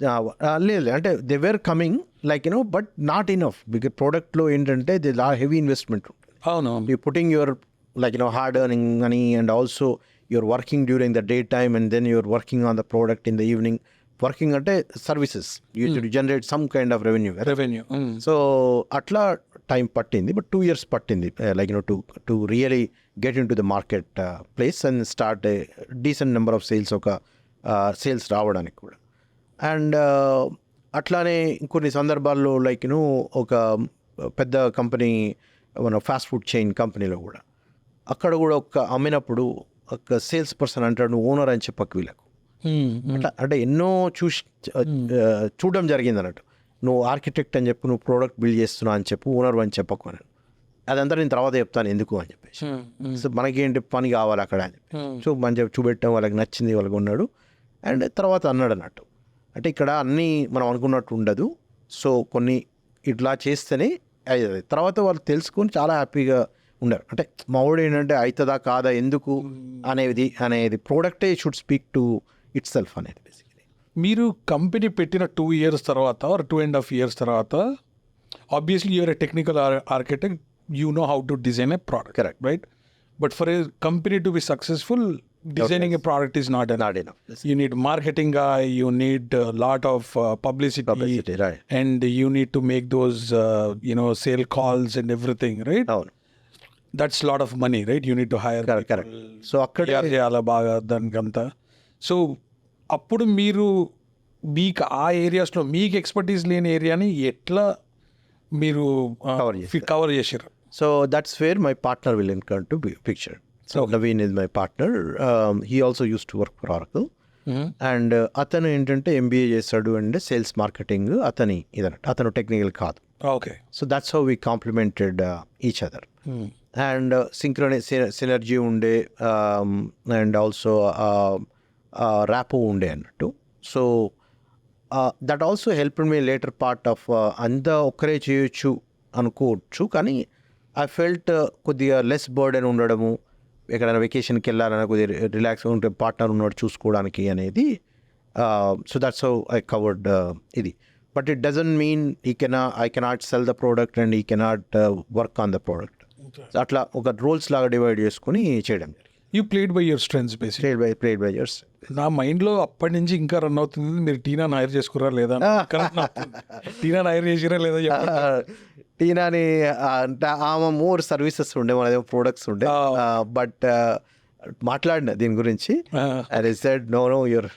S2: లేదు అంటే they were coming like but not enough. Because ప్రోడక్ట్లో ఏంటంటే దే హెవీ ఇన్వెస్ట్మెంట్.
S1: అవును.
S2: You putting your like hard earning money, and also you're working during the daytime, and then you're working on the product in the evening. Working ante services, you should generate some kind of revenue. So atla time pattindi, but 2 years pattindi, to really get into the market place and start a decent number of sales, oka sales రావడానికి కూడా. And అట్లానే కొన్ని సందర్భాల్లో ఒక పెద్ద company, మన fast food chain కంపెనీలో కూడా, అక్కడ కూడా ఒక అమ్మినప్పుడు ఒక సేల్స్ పర్సన్ అంటాడు, నువ్వు ఓనర్ అని చెప్పకు వీళ్ళకు. అంటే ఎన్నో చూడడం జరిగింది అన్నట్టు. నువ్వు ఆర్కిటెక్ట్ అని చెప్పు, నువ్వు ప్రోడక్ట్ బిల్డ్ చేస్తున్నావు అని చెప్పు, ఓనర్ అని చెప్పకు అని. అదంతా నేను తర్వాత చెప్తాను ఎందుకు అని చెప్పేసి. సో మనకేంటి పని కావాలి అక్కడ అని చెప్పి, సో మంచిగా చూపెట్టాం, వాళ్ళకి నచ్చింది, వాళ్ళకి ఉన్నాడు. అండ్ తర్వాత అన్నాడు అన్నట్టు, అంటే ఇక్కడ అన్నీ మనం అనుకున్నట్టు ఉండదు, సో కొన్ని ఇట్లా చేస్తేనే అయ్యేది. తర్వాత వాళ్ళు తెలుసుకొని చాలా హ్యాపీగా ఉన్నారు. అంటే మావాడు ఏంటంటే అవుతుందా కాదా ఎందుకు అనేది ప్రోడక్టే should speak to itself అనేది. బేసికలీ
S1: మీరు కంపెనీ పెట్టిన 2 years తర్వాత ఆర్ 2.5 years తర్వాత, obviously you're a technical architect, you know how to design a product,
S2: correct,
S1: right? But for a company to be successful, designing a product is not enough. You need marketing guy, you need a lot of publicity,
S2: right?
S1: And you need to make those sale calls and everything, right? That's a lot of money, right? You need to hire
S2: correct. So akkade
S1: చేయాలా బాగా దానికంతా. So అప్పుడు మీరు మీకు ఆ ఏరియాస్లో మీకు expertise లేని ఏరియాని ఎట్లా మీరు కవర్ చేశారు?
S2: So that's where my partner will come to picture. So Naveen is my partner. He also used to work for Oracle. And అతను ఏంటంటే MBA చేశాడు అండ్ సేల్స్ మార్కెటింగ్ అతను టెక్నికల్ కాదు.
S1: Okay.
S2: So that's how we complimented each other. And synergy ఉండే, and also rapport ఉండే అన్నట్టు. So that also help me later part of, అంతా ఒక్కరే చేయొచ్చు అనుకోవచ్చు, కానీ ఐ ఫెల్ట్ కొద్దిగా లెస్ బర్డెన్ ఉండడము, ఎక్కడైనా వెకేషన్కి వెళ్ళాలన్నా కొద్దిగా రిలాక్స్గా ఉంటే పార్ట్నర్ ఉన్నాడు చూసుకోవడానికి అనేది. So that's how I covered ఇది. But it doesn't mean I cannot sell the product and he cannot work on the product. అట్లా ఒక రోల్స్ లాగా డివైడ్ చేసుకుని చేయడం.
S1: You played by your strengths basically.
S2: Played by yours.
S1: నా మైండ్లో అప్పటి నుంచి ఇంకా రన్ అవుతుంది, మీరు టీనాని హైర్ చేసుకురా లేదా, టీనాని హైర్ చేసిరా లేదా?
S2: టీనాని అంటే ఆమె మోర్ సర్వీసెస్ ఉండే, మన ప్రొడక్ట్స్ ఉండే. బట్ మాట్లాడిన దీని గురించి, and I said no you're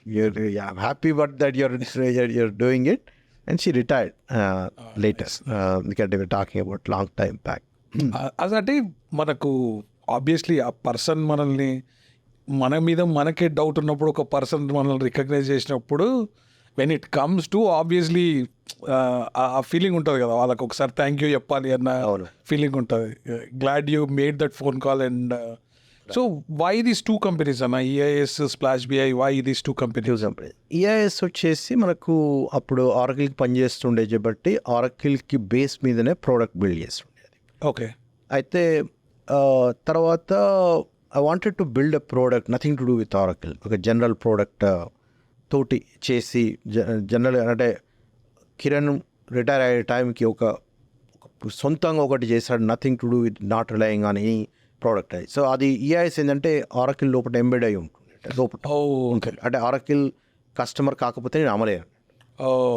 S2: happy but that you're doing it, and she retired later, ఎందుకంటే we are talking about long time back.
S1: అదంటే మనకు ఆబ్వియస్లీ ఆ పర్సన్ మనల్ని, మన మీద మనకే డౌట్ ఉన్నప్పుడు ఒక పర్సన్ మనల్ని రికగ్నైజ్ చేసినప్పుడు, when it comes to obviously ఆ ఫీలింగ్ ఉంటుంది కదా, వాళ్ళకి ఒకసారి థ్యాంక్ యూ చెప్పాలి అన్న ఫీలింగ్ ఉంటుంది. Glad you made that phone call. And so why these 2 companies అన్న, EIS, splash BI, why these 2 companies?
S2: EIS వచ్చేసి మనకు అప్పుడు ఆరకిల్కి పనిచేస్తుండే కాబట్టి ఆరకిల్కి బేస్ మీదనే ప్రోడక్ట్ బిల్డ్ చేస్తుండేది.
S1: ఓకే.
S2: అయితే తర్వాత I wanted to build a product nothing to do with Oracle, ఒక జనరల్ ప్రోడక్ట్ తోటి చేసి, జనరల్ అంటే కిరణ్ రిటైర్ అయ్యే టైంకి ఒక సొంతంగా ఒకటి చేశాడు, nothing to do with not relying on any product అది. సో అది EIS ఏంటంటే ఆరకిల్ లోపల ఎంబెడ్ అయి ఉంటుంది లోపల. అంటే ఆరకిల్ కస్టమర్ కాకపోతే నేను అమలేను.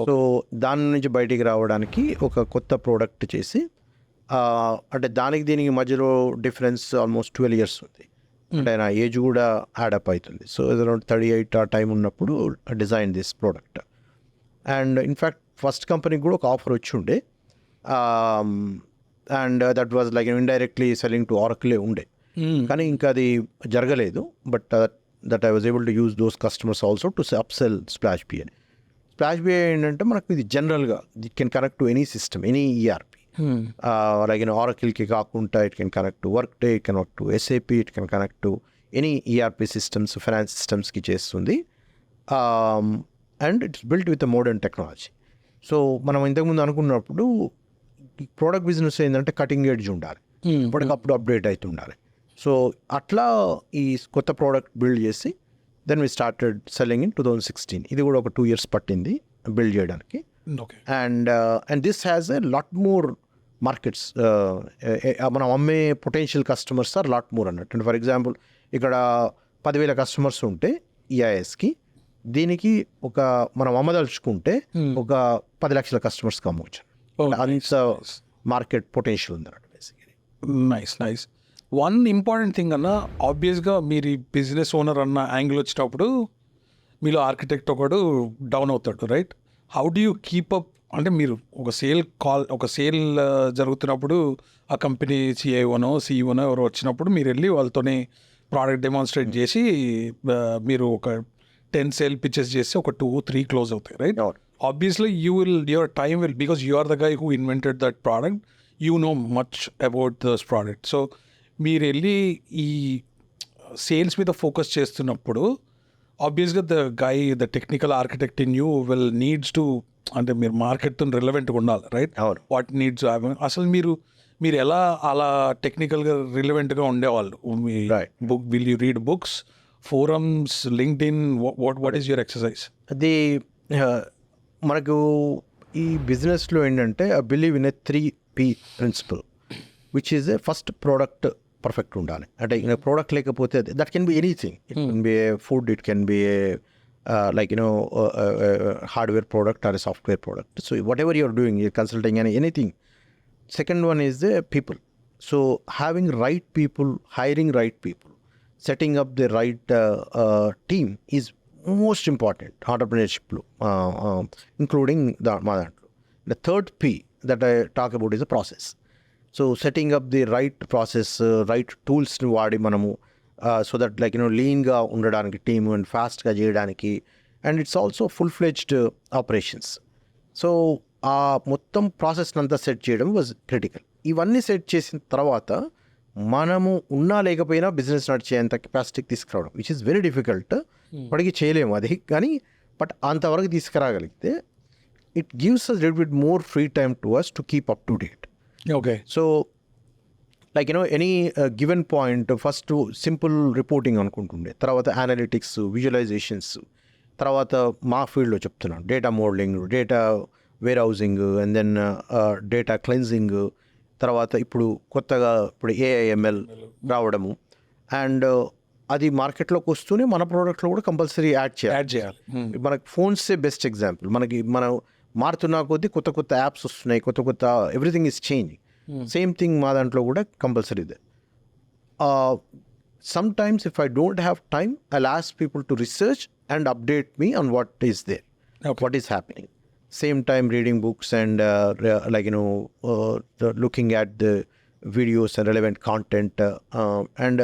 S2: సో దాని నుంచి బయటికి రావడానికి ఒక కొత్త ప్రోడక్ట్ చేసి, అంటే దీనికి మధ్యలో డిఫరెన్స్ ఆల్మోస్ట్ 12 years ఉంది. అంటే నా ఏజ్ కూడా యాడప్ అవుతుంది. సో అరౌండ్ 38 ఆ టైం ఉన్నప్పుడు design this product. And in fact first కంపెనీకి కూడా ఒక ఆఫర్ వచ్చి ఉండే, and that was like indirectly selling to ఆరకిలే ఉండే, కానీ ఇంకా అది జరగలేదు. But that I was able to use those customers also to upsell Splash BI. Splash BI ఏంటంటే మనకు ఇది జనరల్గా it can connect to any system, any ERP. Like ఆరకిల్కి కాకుండా it can connect to Workday, it can work to SAP, it can connect to any ERP systems, finance సిస్టమ్స్కి చేస్తుంది. And it's built with modern technology. So మనం ఇంతకుముందు అనుకున్నప్పుడు product business ఏంటంటే cutting edge ఉండాలి, ఇప్పటికప్పుడు అప్డేట్ అవుతూ ఉండాలి. సో అట్లా ఈ కొత్త ప్రోడక్ట్ బిల్డ్ చేసి then we started selling in 2016. ఇది కూడా ఒక 2 years పట్టింది బిల్డ్ చేయడానికి.
S1: Okay.
S2: And this has a lot more markets. మనం అమ్మే potential customers are lot more అన్నట్టు. ఫర్ ఎగ్జాంపుల్ ఇక్కడ 10,000 కస్టమర్స్ ఉంటే ఈఐఎస్కి, దీనికి ఒక మనం అమ్మదలుచుకుంటే ఒక 10 లక్షల కస్టమర్స్కి అమ్మవచ్చు. అంత మార్కెట్ పొటెన్షియల్ ఉంది అన్నట్టు basically.
S1: Nice. One important thing అన్న, ఆబ్వియస్గా మీరు ఈ బిజినెస్ ఓనర్ అన్న యాంగిల్ వచ్చినప్పుడు మీలో ఆర్కిటెక్ట్ ఒకడు డౌన్ అవుతాడు, right? How do you keep up? అంటే మీరు ఒక సేల్ జరుగుతున్నప్పుడు ఆ కంపెనీ సిఐఓనో సిఇఓనో ఎవరో వచ్చినప్పుడు మీరు వెళ్ళి వాళ్ళతోనే ప్రోడక్ట్ డెమాన్స్ట్రేట్ చేసి మీరు ఒక 10 సేల్ పిచెస్ చేసి ఒక 2-3 క్లోజ్ అవుతాయి, right? Obviously your time will, because you are the guy who invented that product, you know much about this product. So మీరు వెళ్ళి ఈ సేల్స్ మీద ఫోకస్ చేస్తున్నప్పుడు ఆబ్వియస్గా the technical architect in you will needs to, అంటే మీరు మార్కెట్తో రిలవెంట్గా ఉండాలి, right? What needs అసలు మీరు ఎలా అలా టెక్నికల్గా రిలవెంట్గా ఉండేవాళ్ళు? మీ will you read books, forums, LinkedIn, what is your exercise?
S2: అది మనకు ఈ బిజినెస్లో ఏంటంటే I believe in a 3P principle, which is a first product perfect ఉండాలి. అంటే ప్రోడక్ట్ లేకపోతే that can be anything. It can be a food, it can be a hardware product or a software product. So what ever you're doing, consulting అని anything. Second one is the people. So having right people, hiring right people, setting up the right team is most important entrepreneurship, including my దాంట్లో. The third P that I talk about is the process. So setting up the right process, right tools-ని వాడి మనము so that lean-గా ఉండడానికి team and ఫాస్ట్గా చేయడానికి, and it's also full-fledged operations. So ఆ మొత్తం ప్రాసెస్ని అంతా సెట్ చేయడం వాజ్ క్రిటికల్. ఇవన్నీ సెట్ చేసిన తర్వాత మనము ఉన్నా లేకపోయినా బిజినెస్ నడిచేంత కెపాసిటీకి తీసుకురావడం, విచ్ ఇస్ వెరీ డిఫికల్ట్. ఇప్పటికీ చేయలేము అది, కానీ బట్ అంతవరకు తీసుకురాగలిగితే it gives us little bit more free time to us to keep up to date.
S1: Okay.
S2: So any given point first simple reporting అనుకుంటుండే, తర్వాత అనలిటిక్స్, విజువలైజేషన్స్, తర్వాత మా ఫీల్డ్లో చెప్తున్నాను data modelling, data warehousing, and then data cleansing, తర్వాత ఇప్పుడు కొత్తగా AIML రావడము, అండ్ అది మార్కెట్లోకి వస్తూనే మన ప్రోడక్ట్లో కూడా కంపల్సరీ యాడ్ చేయాలి. మనకి ఫోన్సే బెస్ట్ ఎగ్జాంపుల్. మనం మారుతున్నా కొద్దీ కొత్త యాప్స్ వస్తున్నాయి, కొత్త everything is changing. Same thing మా దాంట్లో కూడా కంపల్సరీ ఇదే. Sometimes if I don't have time I'll ask people to research and update me on what is there, what is happening. Same time reading books and looking at the videos and relevant content. And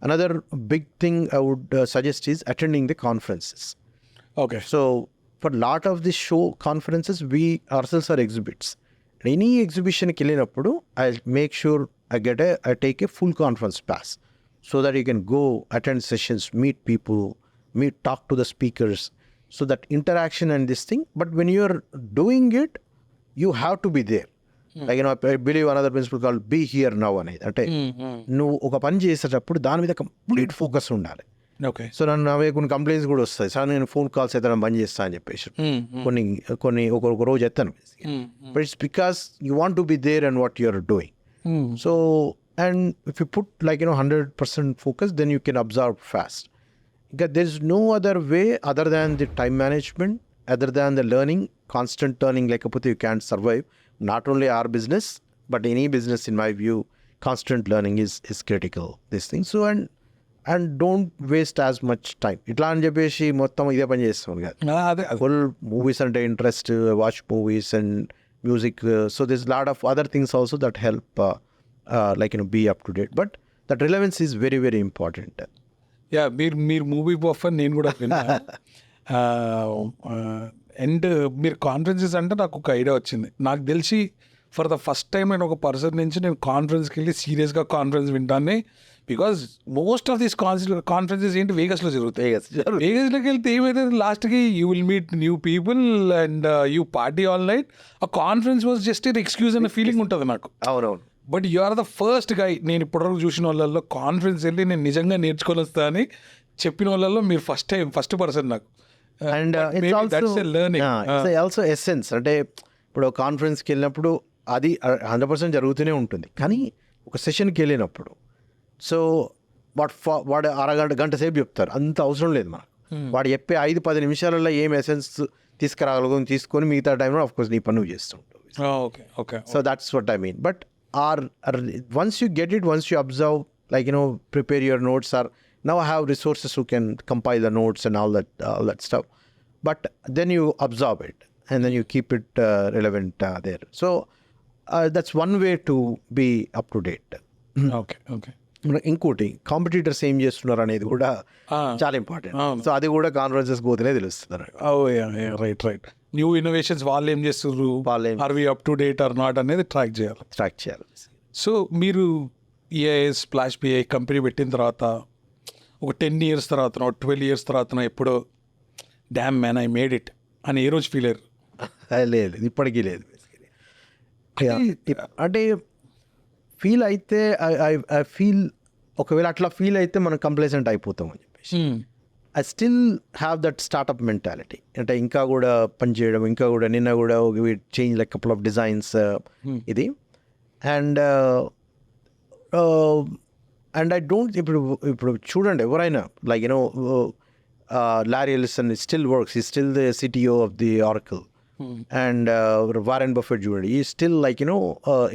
S2: another big thing I would suggest is attending the conferences.
S1: Okay.
S2: So for lot of the show conferences, we ourselves are exhibits. Any exhibition ki vellinappudu I'll make sure I take a full conference pass so that you can go attend sessions, meet people, talk to the speakers. So that interaction and this thing, but when you're doing it, you have to be there. I believe another principle called be here now అనేది. అంటే నువ్వు ఒక పని చేసేటప్పుడు దాని మీద complete focus ఉండాలి.
S1: Okay.
S2: So నన్ను కొన్ని కంప్లైంట్స్ కూడా వస్తాయి, సార్ నేను ఫోన్ కాల్స్ అయితే బంద్ చేస్తాను అని చెప్పేసి కొన్ని ఒక రోజు ఎత్తాను. But it's because you want to be there and what you're doing. So and if you put 100% focus, then you can absorb fast. Because there is no other way other than the time management, other than the learning, constant learning. Lekapothe you can't survive. Not only our business, but any business, in my view, constant learning is critical. This thing. So and don't waste as much time. Itla ani cheppeshi mottam ide pani chestunnaru kada. Full movies ante interest, watch movies and music. So there's a lot of other things also that help be up to date. But that relevance is very, very important.
S1: Yeah, మీరు movie buff అని నేను కూడా విన్నా. And మీరు conferences అంటే నాకు ఒక idea వచ్చింది. నాకు తెలిసి ఫర్ ద ఫస్ట్ టైం నేను ఒక పర్సన్ నుంచి నేను కాన్ఫరెన్స్కి వెళ్ళి సీరియస్గా కాన్ఫరెన్స్ వింటాను. Because most of these conferences ఏంటి వేగస్లో జరుగుతాయి. వేగస్లోకి వెళ్తే ఏమైతే లాస్ట్కి you will meet new people and you party all night. ఆ conference was just an excuse అనే ఫీలింగ్ ఉంటుంది నాకు.
S2: అవునవును.
S1: But you are the first guy నేను ఇప్పటివరకు చూసిన వాళ్ళల్లో కాన్ఫరెన్స్ వెళ్ళి నేను నిజంగా నేర్చుకొని వస్తా అని చెప్పిన వాళ్ళల్లో మీరు ఫస్ట్ పర్సన్ నాకు.
S2: అండ్ ఆల్సో ఎసెన్స్ అంటే ఇప్పుడు కాన్ఫరెన్స్కి వెళ్ళినప్పుడు అది 100% జరుగుతూనే ఉంటుంది. కానీ ఒక సెషన్కి వెళ్ళినప్పుడు సో వాడు గంట సేపు చెప్తారు, అంత అవసరం లేదు మనకు. వాడు చెప్పే 5-10 నిమిషాలలో ఏం ఎసెన్స్ తీసుకురాగలుగుతాం తీసుకొని మిగతా టైంలో ఆఫ్ కోర్స్ నీ పని నువ్వు చేస్తుంటావు.
S1: Okay.
S2: So that's what I mean. But once you get it, once you observe, like, prepare your notes, or now I have resources who can compile the notes and all that stuff. But then you absorb it and then you keep it relevant there. So that's one way to be up to date.
S1: Okay.
S2: ఇంకోటి competitors ఏం చేస్తున్నారు అనేది కూడా చాలా important. So అది కూడా conferences పోతేనే తెలుస్తుంది.
S1: రైట్. న్యూ ఇన్నోవేషన్స్ వాళ్ళు ఏం చేస్తున్నారు, are we up to date or not అనేది ట్రాక్ చేయాలి. సో మీరు ఈఐఎస్ స్ప్లాష్ బిఐ కంపెనీ పెట్టిన తర్వాత ఒక 10 years తర్వాత 12 years తర్వాత ఎప్పుడో dam man I made it అని ఏ రోజు ఫీల్ అయ్యారు?
S2: లేదు, ఇప్పటికీ లేదు. అంటే ఫీల్ అయితే ఐ ఫీల్, ఒకవేళ అట్లా ఫీల్ అయితే మనం కంప్లేసెంట్ అయిపోతాం అని చెప్పేసి. I still have that startup mentality. అంటే ఇంకా కూడా పనిచేయడం, ఇంకా కూడా నిన్న కూడా change like couple of designs ఇది. అండ్ ఐ డోంట్ ఇప్పుడు చూడండి ఎవరైనా like Larry Ellison still works, he still the CTO of the Oracle. And Warren Buffett చూడండి, he still like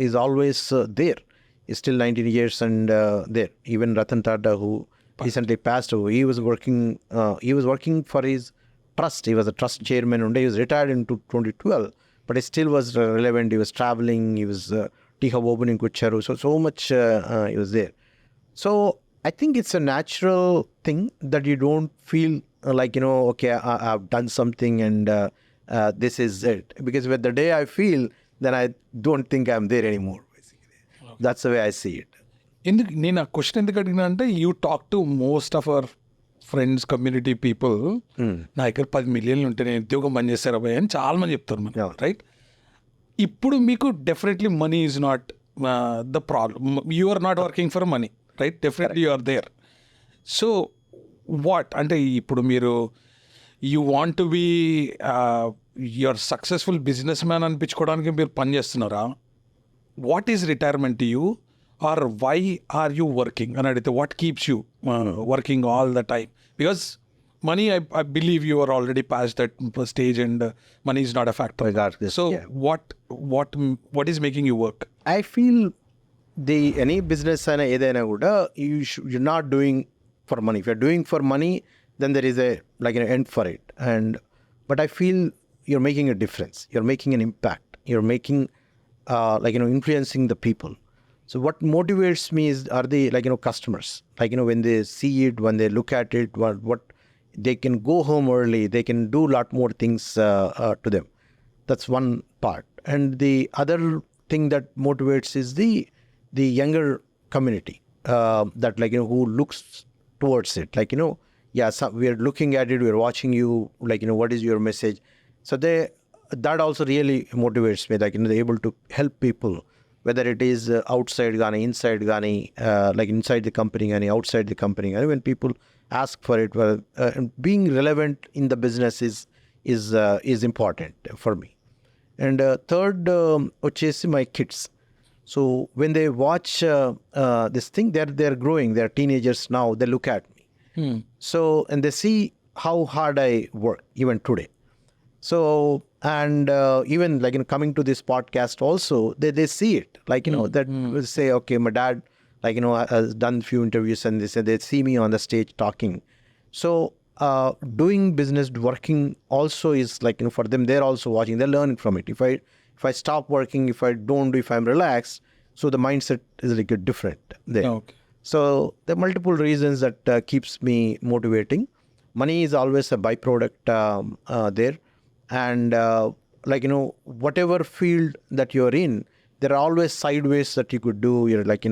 S2: is always there. He's still 19 years and there. Even Ratan Tata, who recently passed away, he was working for his trust. He was a trust chairman. He was retired in 2012, but he still was relevant. He was traveling. He was tea hub opening Kucharu. So much he was there. So I think it's a natural thing that you don't feel like, okay, I've done something and this is it. Because with the day I feel, then I don't think I'm there anymore. That's the way I see it.
S1: నేను ఆ question ఎందుకు అడిగినా అంటే you talk to most of our friends, community people, నా దగ్గర 10 million ఉంటే నేను ఉద్యోగం బంద్ చేశారు అబ్బాయి అని చాలా మంది చెప్తారు మనకి, రైట్? ఇప్పుడు మీకు definitely money is not the problem. You are not working for money, right? Definitely you are there. So what అంటే ఇప్పుడు మీరు you want to be your successful businessman అనిపించుకోవడానికి మీరు పని చేస్తున్నారా? What is retirement to you, or why are you working అని అడిగితే what keeps you working all the time? Because money, I believe you are already past that stage and money is not a factor. So what is making you work?
S2: I feel any business aina edaina kuda you're not doing for money. If you're doing for money, then there is a end for it. But I feel you're making a difference. You're making an impact. You're making influencing the people. So what motivates me are the customers. When they see it, when they look at it, what they can go home early, they can do a lot more things to them. That's one part. And the other thing that motivates is the younger community that who looks towards it. We are looking at it, we are watching you, what is your message? So that also really motivates me, they're able to help people, whether it is outside gani, inside gani, inside the company gani, outside the company gani. When people ask for it, being relevant in the business is important for me. And third, ochesi my kids. So when they watch this thing, they're growing, they're teenagers now, they look at me. So and they see how hard I work even today. So and even coming to this podcast also, they see it, that will say, okay, my dad has done few interviews and they see me on the stage talking. So doing business, working also is for them, they're also watching, they're learning from it. If I stop working, if I don't do, if I'm relaxed, so the mindset is different there. Okay. So there are multiple reasons that keeps me motivating. Money is always a byproduct there. And whatever field that you're in, there are always sideways that you could do. You're like,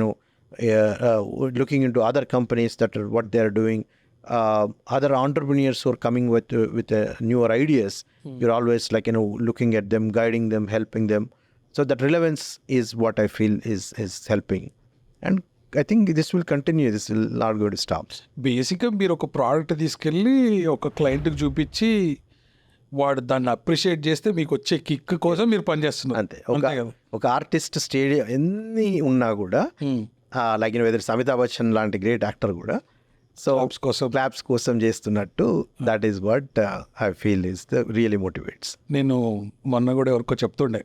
S2: looking into other companies that are what they're doing. Other entrepreneurs who are coming with newer ideas. You're always like, looking at them, guiding them, helping them. So that relevance is what I feel is helping. And I think this will continue. This will not go to stop.
S1: బేసిక్గా మీరు ఒక product తీసుకెళ్ళి ఒక క్లయింట్కి చూపించి వాడు దాన్ని appreciate చేస్తే మీకు వచ్చే కిక్ కోసం మీరు పనిచేస్తున్నారు.
S2: అంతే. ఒక ఆర్టిస్ట్ స్టేడియం ఎన్ని ఉన్నా కూడా లైక్ వెదర్ అమితాబ్ బచ్చన్ లాంటి గ్రేట్ యాక్టర్ కూడా సో క్లాప్స్ కోసం చేస్తున్నట్టు that is what I feel is the really motivates.
S1: నేను మొన్న కూడా ఎవరికో చెప్తుండే,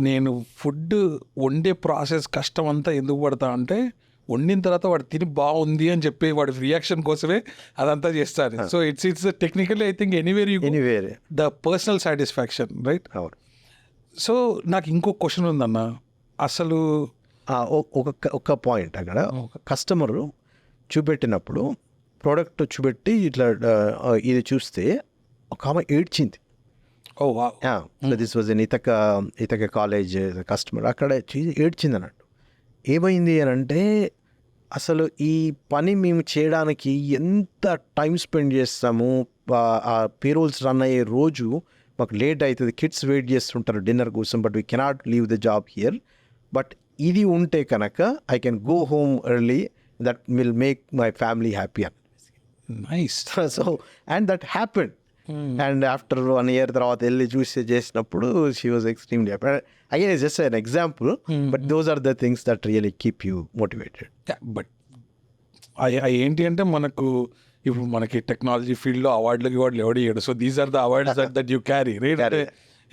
S1: నేను ఫుడ్ వండే ప్రాసెస్ కష్టం అంతా ఎందుకు పడతా అంటే వండిన తర్వాత వాడు తిని బాగుంది అని చెప్పి వాడి రియాక్షన్ కోసమే అదంతా చేస్తారు. So it's technically I think anywhere the personal satisfaction, right? So నాకు ఇంకో క్వశ్చన్ ఉందన్న, అసలు
S2: ఒక పాయింట్ అక్కడ ఒక కస్టమర్ చూపెట్టినప్పుడు ప్రోడక్ట్ చూపెట్టి ఇట్లా ఇది చూస్తే ఒక ఆమె ఏడ్చింది. దిస్ వాజ్ ఇన్ ఇతక కాలేజ్ కస్టమర్. అక్కడ ఏడ్చింది అన్నట్టు. ఏమైంది అని అంటే అసలు ఈ పని మేము చేయడానికి ఎంత టైం స్పెండ్ చేస్తాము, ఆ పేరోల్స్ రన్ అయ్యే రోజు మాకు లేట్ అవుతుంది, కిడ్స్ వెయిట్ చేస్తుంటారు డిన్నర్ కోసం, but we cannot leave the job here. But ఇది ఉంటే కనుక I can go home early, that will make my family happy అని.
S1: Nice.
S2: So and that happened. And after 1 year తర్వాత వెళ్ళి చూసి చేసినప్పుడు she was extremely happy. Again it's just an example, but those are the things that really keep you motivated.
S1: But ఏంటి అంటే మనకు ఇప్పుడు మనకి టెక్నాలజీ ఫీల్డ్లో అవార్డులకి ఎవడు ఇయ్యడు. So these are the awards that you carry, right?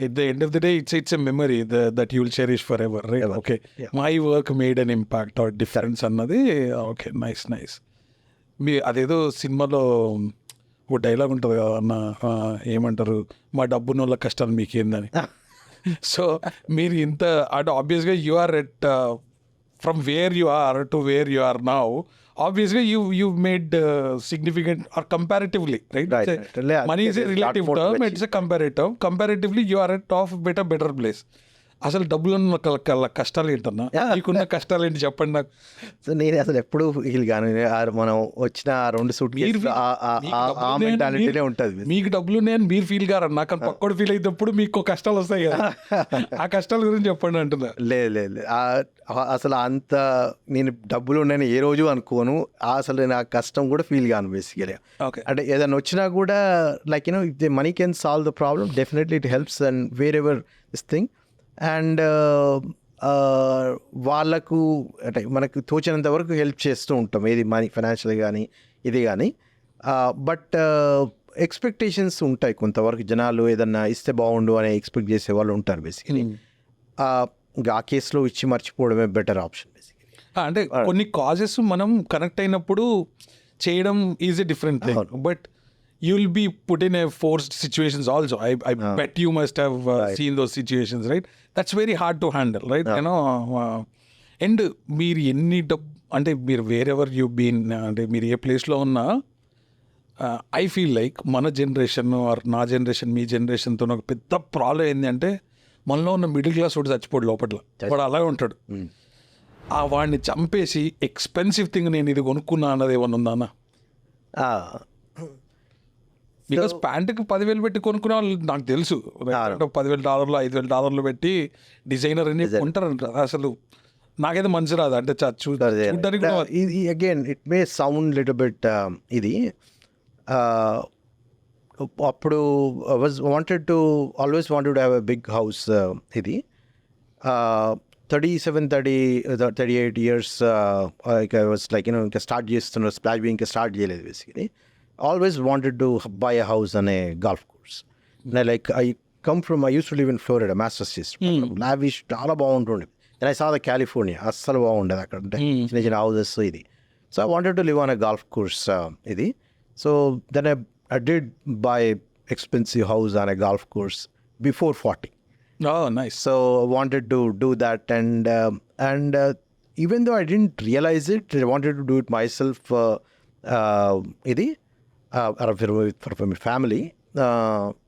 S1: At the end of the day, it's a memory that you will cherish forever, right? Okay. Yeah. My work made an impact or difference అన్నది. Okay, nice. మీ అదేదో సినిమాలో ఓ dialogue ఉంటుంది కదా అన్న, ఏమంటారు, మా డబ్బునోళ్ళ కష్టాలు మీకేందని. సో మీరు ఇంత అంటే ఆబ్వియస్గా you are at from where you are to where you are now, obviously you've made significant or comparatively, right? Money is a relative term, it's a comparative. Comparatively you are at of better place. అసలు డబ్బులు ఉన్న కష్టాలు ఏంటన్నా, నీకున్న కష్టాలు ఏంటి చెప్పండి నాకు.
S2: సో నేను అసలు ఎప్పుడు ఫీల్ కానీ మనం వచ్చిన 2 సూట్ మెంటాలిటీనే ఉంటుంది.
S1: మీకు డబ్బులు ఉన్నాయని మీరు ఫీల్ కారన్న, నాకు పక్కడు ఫీల్ అయినప్పుడు మీకు కష్టాలు వస్తాయి కదా, ఆ కష్టాల గురించి చెప్పండి అంటున్నా.
S2: లేదు అసలు అంత నేను డబ్బులు ఉన్నాయని ఏ రోజు అనుకోను. అసలు నా కష్టం కూడా ఫీల్ కాను బేసికలీ. అంటే ఏదైనా వచ్చినా కూడా like if the money can solve the problem, definitely it helps and wear ever this thing. And వాళ్ళకు అంటే మనకు తోచినంత వరకు హెల్ప్ చేస్తూ ఉంటాం, ఏది మనీ ఫైనాన్షియల్ కానీ ఇది కానీ. బట్ ఎక్స్పెక్టేషన్స్ ఉంటాయి కొంతవరకు. జనాలు ఏదన్నా ఇస్తే బాగుండు అని ఎక్స్పెక్ట్ చేసే వాళ్ళు ఉంటారు బేసికలీ. ఆ కేసులో ఇచ్చి మర్చిపోవడమే బెటర్ ఆప్షన్ బేసికలీ.
S1: అంటే కొన్ని కాజెస్ మనం కనెక్ట్ అయినప్పుడు చేయడం is a different thing, but you will be put in a forced situations also. I bet you must have seen those situations, right? That's very hard to handle, right? And మీరు ఎన్ని అంటే మీరు wherever you been, అంటే మీరు ఏ ప్లేస్లో ఉన్నా, I feel like మన generation or నా జనరేషన్ మీ జనరేషన్తో ఒక పెద్ద ప్రాబ్లం ఏంటి అంటే, మనలో ఉన్న మిడిల్ క్లాస్ వాడు చచ్చిపోడు లోపల, వాడు అలాగే ఉంటాడు. ఆ వాడిని చంపేసి ఎక్స్పెన్సివ్ థింగ్ నేను ఇది కొనుక్కున్నా అన్నది ఏమన్నా ఉందా అన్న? బికాస్ ప్యాంటుకి 10,000 పెట్టి కొనుక్కునే వాళ్ళు నాకు తెలుసు. $10,000 $5,000 పెట్టి డిజైనర్ అని ఉంటారు. అసలు నాకైతే మంచి రాదు, అంటే చూడడానికి.
S2: Again it may sound little bit ఇది అప్పుడు always wanted to have a big house. ఇది 38 years I was like ఇంకా స్టార్ట్ చేస్తున్నారు, స్ప్లాష్ బీ ఇంకా స్టార్ట్ చేయలేదు basically. Always wanted to buy a house on a golf course. And I used to live in Florida, Massachusetts. Lavish, చాలా బాగుంటుంది. And I saw the California, అస్సలు బాగుండేది అక్కడ, అంటే చిన్న చిన్న హౌసెస్ ఇది. So I wanted to live on a golf course ఇది. So then I did buy expensive house on a golf course before 40.
S1: Oh, nice.
S2: So I wanted to do that, and even though I didn't realize it, I wanted to do it myself ఇది for my family,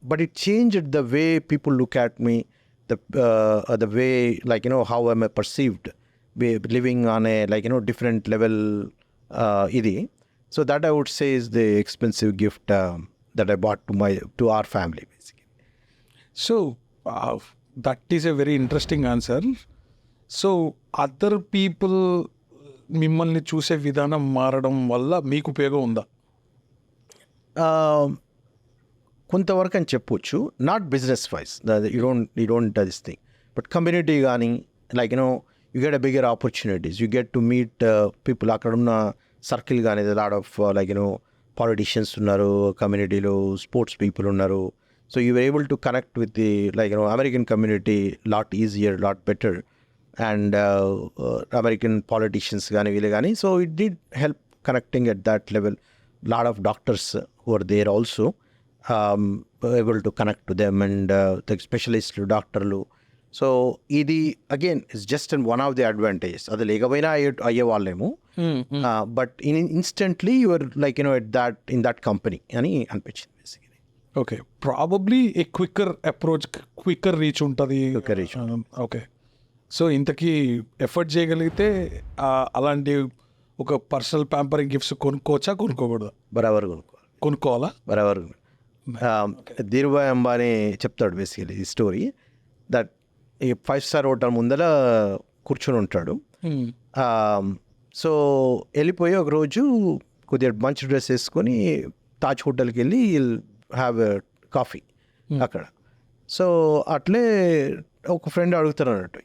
S2: but it changed the way people look at me, the way, like, you know, how am I perceived living on a, like, you know, different level idi. So that I would say is the expensive gift that I bought to our family basically.
S1: So that is a very interesting answer. So other people మిమ్మల్ని చూసే విధానం మారడం వల్ల మీకు ఉపయోగం ఉందా?
S2: కొంతవరకు అని చెప్పొచ్చు, not business wise, you don't this thing, but community కానీ, like, you know, you get a bigger opportunities, you get to meet people. అక్కడ ఉన్న సర్కిల్ కానీ lot of, like, you know, politicians ఉన్నారు కమ్యూనిటీలో, స్పోర్ట్స్ పీపుల్ ఉన్నారు. So you able to connect with the, like, you know, American community lot easier, lot better, and American politicians కానీ వీళ్ళు కానీ. So it did help connecting at that level. Lot of doctors who are there also, able to connect to them, and the specialist డాక్టర్లు. So ఇది again is just and one of the advantages. అది లేకపోయినా అయ్యే వాళ్ళేమో, but instantly your, like, you know, in that company అని అనిపించింది basically.
S1: Okay, probably a quicker approach, quicker reach ఉంటుంది. Okay, so ఇంతకీ ఎఫర్ట్ చేయగలిగితే అలాంటి ఒక పర్సనల్ ప్యాంపరింగ్ గిఫ్ట్స్ కొనుక్కోవచ్చా, కొనుక్కోకూడదా?
S2: బరాబర్
S1: కొనుక్కోవాలా?
S2: బరాబర్. ధీరుభాయ్ అంబానీ చెప్తాడు బేసికలీ ఈ స్టోరీ, దట్ ఈ 5-star హోటల్ ముందర కూర్చొని ఉంటాడు. సో వెళ్ళిపోయి ఒకరోజు కొద్దిగా మంచి డ్రెస్ వేసుకొని తాజ్ హోటల్కి వెళ్ళి హ్యావ్ కాఫీ అక్కడ. సో అట్లే ఒక ఫ్రెండ్ అడుగుతారు అన్నట్టు,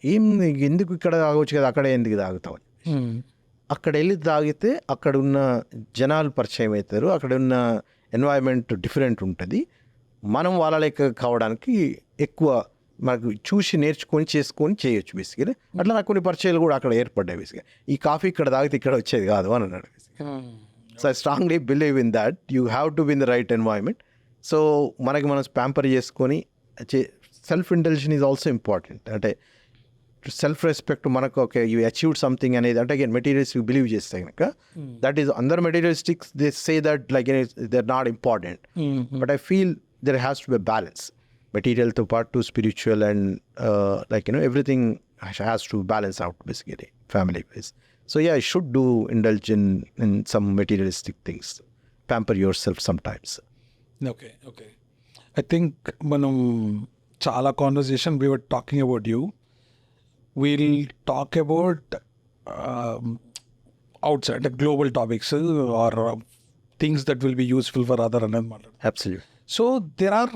S2: ఎందుకు ఇక్కడ తాగవచ్చు కదా, అక్కడే ఎందుకు తాగుతావు? అక్కడ వెళ్ళి తాగితే అక్కడ ఉన్న జనాలు పరిచయం అవుతారు, అక్కడ ఉన్న ఎన్వైరన్మెంట్ డిఫరెంట్ ఉంటుంది, మనం వాళ్ళ లెక్క కావడానికి ఎక్కువ మనకు చూసి నేర్చుకొని చేసుకొని చేయొచ్చు బేసికలీ. అట్లా నాకు కొన్ని పరిచయాలు కూడా అక్కడ ఏర్పడ్డాయి బేసిక్గా. ఈ కాఫీ ఇక్కడ తాగితే ఇక్కడ వచ్చేది కాదు అని అన్నాడు. So I strongly believe in that you have to be in the right environment. So మనకి మనం ప్యాంపర్ చేసుకొని self intelligence is also important. అంటే సెల్ఫ్ రెస్పెక్ట్, మనకు ఓకే యూ అచీవ్డ్ సంథింగ్ అనేది, అంటే అగైన్ మెటీరియల్స్కి బిలీవ్ చేస్తే కనుక that is under materialistics they say that, like, they are not important, but I feel there has to be balance. మెటీరియల్తో పాటు spiritual and, like, you know, everything has to balance out basically family wise. So yeah, I should do indulge in some materialistic things, pamper yourself sometimes.
S1: Okay, I think మనం చాలా conversation we were talking about you. We'll talk about outside, like global topics or things that will be useful for other another matter.
S2: Absolutely.
S1: So there are,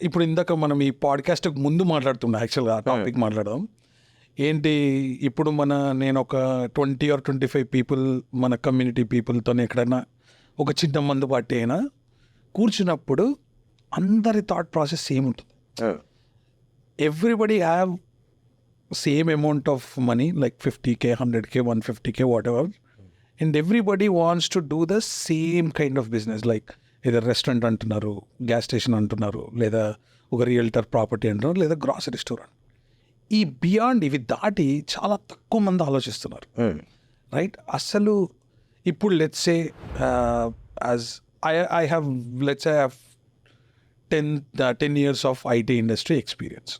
S1: ఇప్పుడు ఇందాక మనం ఈ పాడ్కాస్ట్కి ముందు మాట్లాడుతున్నాం, యాక్చువల్గా topic మాట్లాడదాం ఏంటి. ఇప్పుడు నేను ఒక 20 or 25 పీపుల్, మన కమ్యూనిటీ పీపుల్తో ఎక్కడైనా ఒక చిన్న మందు పార్టీ అయినా కూర్చున్నప్పుడు అందరి థాట్ ప్రాసెస్ సేమ్ ఉంటుంది. Everybody have same amount of money, like 50K, 100K, 150K, whatever, and everybody wants to do the same kind of business, like either restaurant antunnaru, gas station antunnaru, లేదా ఒక realtor property అంటున్నారు, లేదా grocery store అంటున్నారు. ఈ beyond ఇవి దాటి చాలా తక్కువ మంది ఆలోచిస్తున్నారు, రైట్? అసలు ఇప్పుడు let's say as I have, let's say I have 10 years of IT industry experience.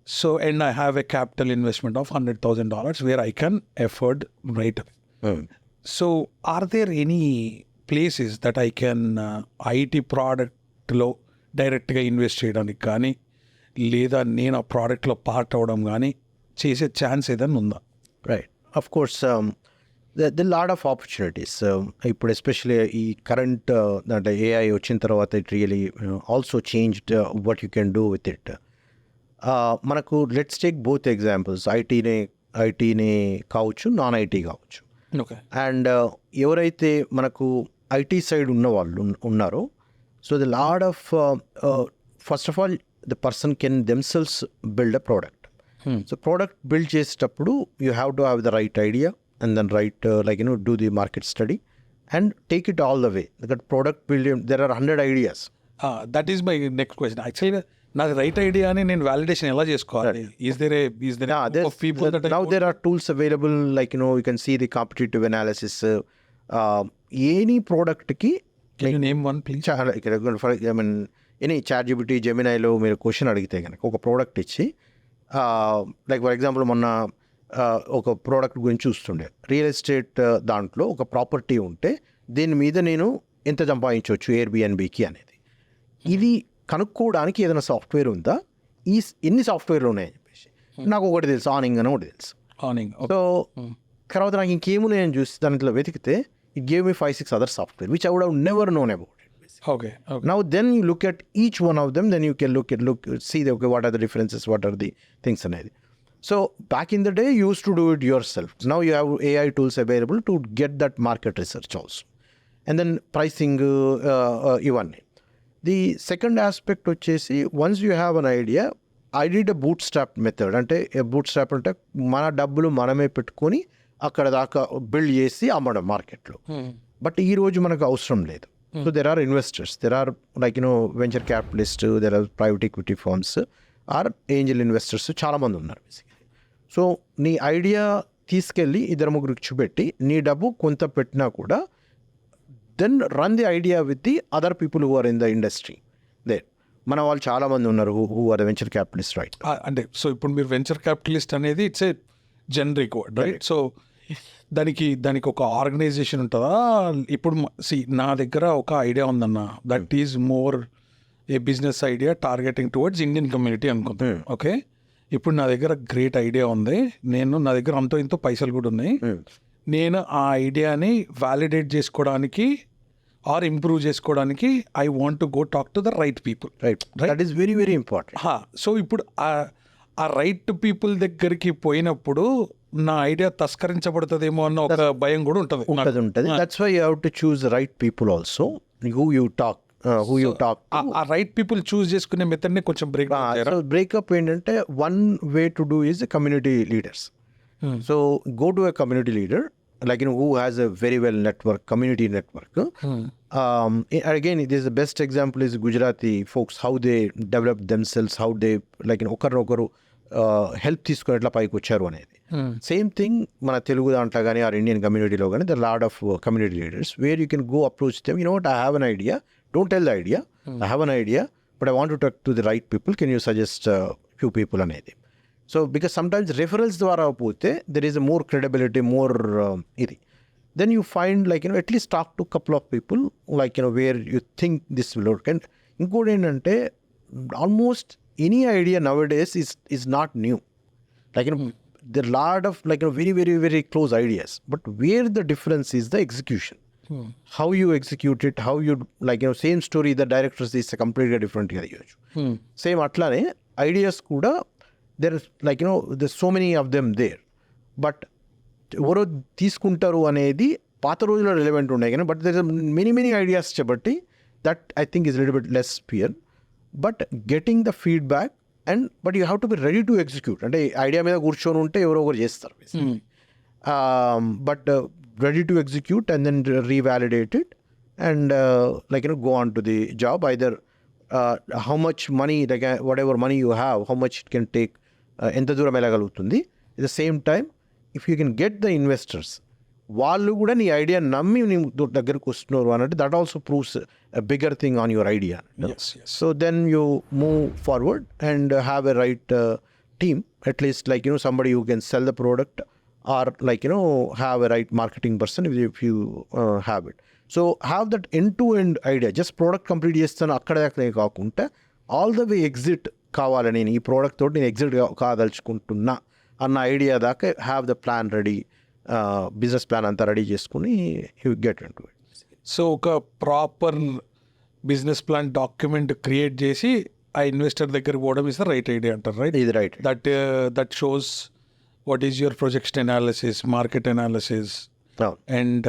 S1: So, and I have a capital investment of $100,000 where I can afford right away. So, are there any places that I can IT product లో డైరెక్ట్గా invest చేయడానికి కానీ, లేదా నేను ఆ ప్రోడక్ట్లో part అవ్వడం కానీ చేసే ఛాన్స్ ఏదైనా ఉందా?
S2: Right, of course the lot of opportunities. ఇప్పుడు ఎస్పెషలీ ఈ కరెంట్ అంటే AI వచ్చిన తర్వాత it really also changed what you can do with it. మనకు లెట్స్ టేక్ బోత్ ఎగ్జాంపుల్స్, ఐటీనే కావచ్చు, నాన్ ఐటీ కావచ్చు.
S1: ఓకే.
S2: అండ్ ఎవరైతే మనకు ఐటీ సైడ్ ఉన్న వాళ్ళు ఉన్నారో, so the lot of first of all the person can themselves build a product. So product build చేసేటప్పుడు you have to have the right idea and then right, like, you know, do the market study and take it all the way. That product build, there are 100 ideas.
S1: That is my next question. యాక్చువల్గా నాకు right idea అని నేను validation ఎలా చేసుకోవాలి?
S2: Now there are tools available, like, you know, you can see the competitive analysis. Any product ki,
S1: can you name one please?
S2: I mean, any ChatGPT జెమినైలో మీరు question అడిగితే కనుక ఒక ప్రోడక్ట్ ఇచ్చి like for example మొన్న ఒక product గురించి చూస్తుండే real estate దాంట్లో ఒక ప్రాపర్టీ ఉంటే దీని మీద నేను ఎంత సంపాదించవచ్చు ఎయిర్బిఎన్బికి అనేది. ఇది కనుక్కోవడానికి ఏదైనా సాఫ్ట్వేర్ ఉందా, ఎన్ని సాఫ్ట్వేర్లు ఉన్నాయని చెప్పేసి నాకు ఒకటి తెలుసు, ఆనింగ్ అని ఒకటి తెలుసు. సో తర్వాత నాకు ఇంకేమున్నాయని చూసి దాంట్లో వెతికితే it gave me 5-6 other software which I would have never known about it.
S1: Okay.
S2: Now then you look at each one of them, then you can see okay, what are the differences, what are the things అనేది. So back in the day you used to do it yourself. Now you have AI tools available to get that market research also. And then pricing ఇవన్నీ. The second aspect వచ్చేసి once you have an idea, I did a bootstrap method. అంటే bootstrap అంటే మన డబ్బులు మనమే పెట్టుకొని అక్కడ దాకా బిల్డ్ చేసి అమ్మడం మార్కెట్లో. బట్ ఈ రోజు మనకు అవసరం లేదు. So there are investors, there are venture capitalists, there are private equity firms, or angel investors చాలా మంది ఉన్నారు బేసిక్లీ. సో నీ ఐడియా తీసుకెళ్ళి ఇద్దరు ముగ్గురికి చూపెట్టి నీ డబ్బు కొంత పెట్టినా కూడా then run the idea with the other people who are in the industry there. మన వాళ్ళు చాలా మంది ఉన్నారు who are venture capitalist, right?
S1: అంటే సో ఇప్పుడు మీరు వెంచర్ క్యాపిటలిస్ట్ అనేది it's a generic word, right? So దానికి ఒక ఆర్గనైజేషన్ ఉంటుందా? ఇప్పుడు నా దగ్గర ఒక ఐడియా ఉందన్న, that is more A business idea targeting towards Indian community అనుకుంటాను. ఓకే, ఇప్పుడు నా దగ్గర గ్రేట్ ఐడియా ఉంది, నా దగ్గర అంతో ఇంతో పైసలు కూడా ఉన్నాయి, నేను ఆ ఐడియాని వ్యాలిడేట్ చేసుకోవడానికి ఆర్ ఇంప్రూవ్ చేసుకోవడానికి I want to go talk to the right people,
S2: right? That is very very important.
S1: So ఇప్పుడు ఆ రైట్ పీపుల్ దగ్గరికి పోయినప్పుడు నా ఐడియా తస్కరించబడుతుందేమో అన్న ఒక భయం కూడా ఉంటుంది.
S2: That's why you have to choose right people also, who you talk.
S1: ఆ రైట్ పీపుల్ చూస్ చేసుకునే మెథడ్ ని కొంచెం
S2: బ్రేకప్ ఏంటంటే one way to do is community leaders. So go to a community leader like who has a very well network, community network. Again, this is the best example is Gujarati folks, how they develop themselves, how they ఒకరు help తీసుకొని ఎట్లా పైకి వచ్చారు అనేది. Same thing మన తెలుగు దాంట్లో కానీ are Indian కమ్యూనిటీలో కానీ the lot of community leaders where you can go approach them. What, I have an idea, don't tell the idea, I have an idea but I want to talk to the right people, can you suggest few people అనేది. So because sometimes referrals ద్వారా పోతే there is more credibility, more ఇది. Then you find at least talk to couple of people where you think this will work. And ఇంకోటి ఏంటంటే almost any idea now days is not new. there are lot of very very very close ideas, but where the difference is the execution. How you execute it, how you same story, the directors is completely different ga cheyochu. Same atlane ideas kuda there is there's so many of them there, but ఎవరో తీసుకుంటారు అనేది పాత రోజుల్లో relevant ఉన్నాయి కానీ but there many many ideas చెప్పట్టి that I think is little bit less fear. But getting the feedback and but you have to be ready to execute. అంటే idea మీద కూర్చొని ఉంటే ఎవరో ఒకరు చేస్తారు, but ready to execute and then revalidate it and go on to the job. Either how much money, whatever money you have, how much it can take, ఎంత దూరం వెళ్ళగలుగుతుంది. at the same time if you can get the investors, వాళ్ళు కూడా నీ idea నమ్మి నీ దగ్గరకు వస్తున్నారు అన్నట్టు, that also proves a bigger thing on your idea.
S1: Yes.
S2: So then you move forward and have a right team, at least somebody who can sell the product or have a right marketing person if you have it. So have that end-to-end idea. Just product complete చేస్తాను అక్కడ కాకుండా all the way exit కావాలి, నేను ఈ product తోటి నేను exit కాదలుచుకుంటున్నా అన్న idea దాకా have the plan ready, business plan అంతా రెడీ చేసుకుని you get in to it.
S1: So ఒక proper business plan document create చేసి ఆ ఇన్వెస్టర్ దగ్గరికి పోవడం ఇస్ ద రైట్ ఐడియా అంటారు, రైట్?
S2: ఇది right.
S1: That shows what is your projection analysis, market analysis, and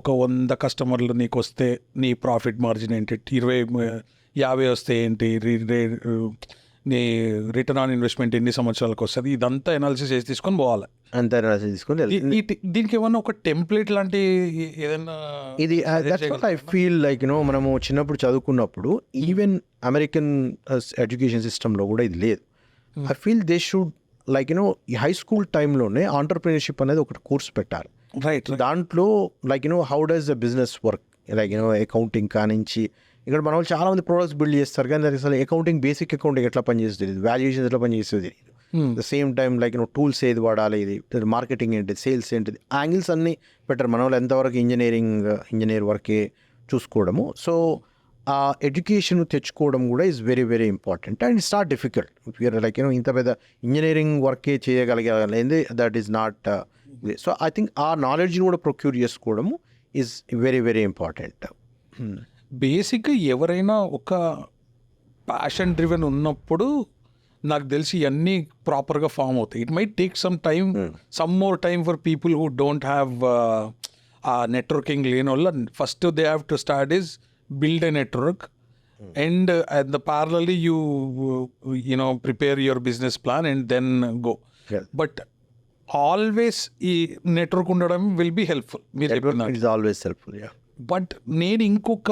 S1: ఒక 100 కస్టమర్లు నీకు వస్తే నీ ప్రాఫిట్ మార్జిన్ ఏంటి, 20-50 వస్తే ఏంటి, నీ రిటర్న్ ఆన్ ఇన్వెస్ట్మెంట్ ఎన్ని సంవత్సరాలకు వస్తుంది, ఇదంతా అనాలిసిస్ చేసి తీసుకొని పోవాలి.
S2: అంత అనాలిసిస్ తీసుకొని
S1: దీనికి ఏమన్నా ఒక టెంప్లెట్ లాంటి ఏదైనా
S2: ఇది ఐ ఫీల్ మనము చిన్నప్పుడు చదువుకున్నప్పుడు ఈవెన్ అమెరికన్ ఎడ్యుకేషన్ సిస్టంలో కూడా ఇది లేదు. ఐ ఫీల్ దే షుడ్ ఈ హై స్కూల్ టైంలోనే ఆంటర్ప్రినర్షిప్ అనేది ఒకటి కోర్స్ పెట్టాలి, రైట్? దాంట్లో how does the business work, accounting కానించి ఇక్కడ మన వాళ్ళు చాలా మంది ప్రోడక్ట్స్ బిల్డ్ చేస్తారు కానీ దానికి అసలు అకౌంటింగ్ బేసిక్ అకౌంటింగ్ ఎట్లా పనిచేస్తుంది తెలియదు, వాల్యుయేషన్ ఎట్లా పనిచేస్తుంది తెలియదు. The same time like tools ఏది వాడాలి, ఇది మార్కెటింగ్ ఏంటి, సేల్స్ ఏంటిది, యాంగిల్స్ అన్నీ పెట్టారు. మన వాళ్ళు ఎంతవరకు ఇంజనీర్ వరకే చూసుకోవడము. సో ఆ ఎడ్యుకేషన్ తెచ్చుకోవడం కూడా is very very important and it's not difficult. You're like ఇంత పెద్ద ఇంజనీరింగ్ వర్కే చేయగలిగేది that is not. So I think ఆ నాలెడ్జ్ని కూడా ప్రొక్యూర్ చేసుకోవడము ఈజ్ వెరీ వెరీ ఇంపార్టెంట్.
S1: బేసిక్గా ఎవరైనా ఒక ప్యాషన్ డ్రివెన్ ఉన్నప్పుడు నాకు తెలిసి ఇవన్నీ ప్రాపర్గా ఫామ్ అవుతాయి. It might take some more time for people who don't have ఆ నెట్వర్కింగ్ లేని వల్ల first they have to start is build a network and at the parallelly you know prepare your business plan and then go. But always ఈ network ఉండడం will be helpful మీరు చెప్పినారు.
S2: It's always helpful.
S1: But నేను ఇంకొక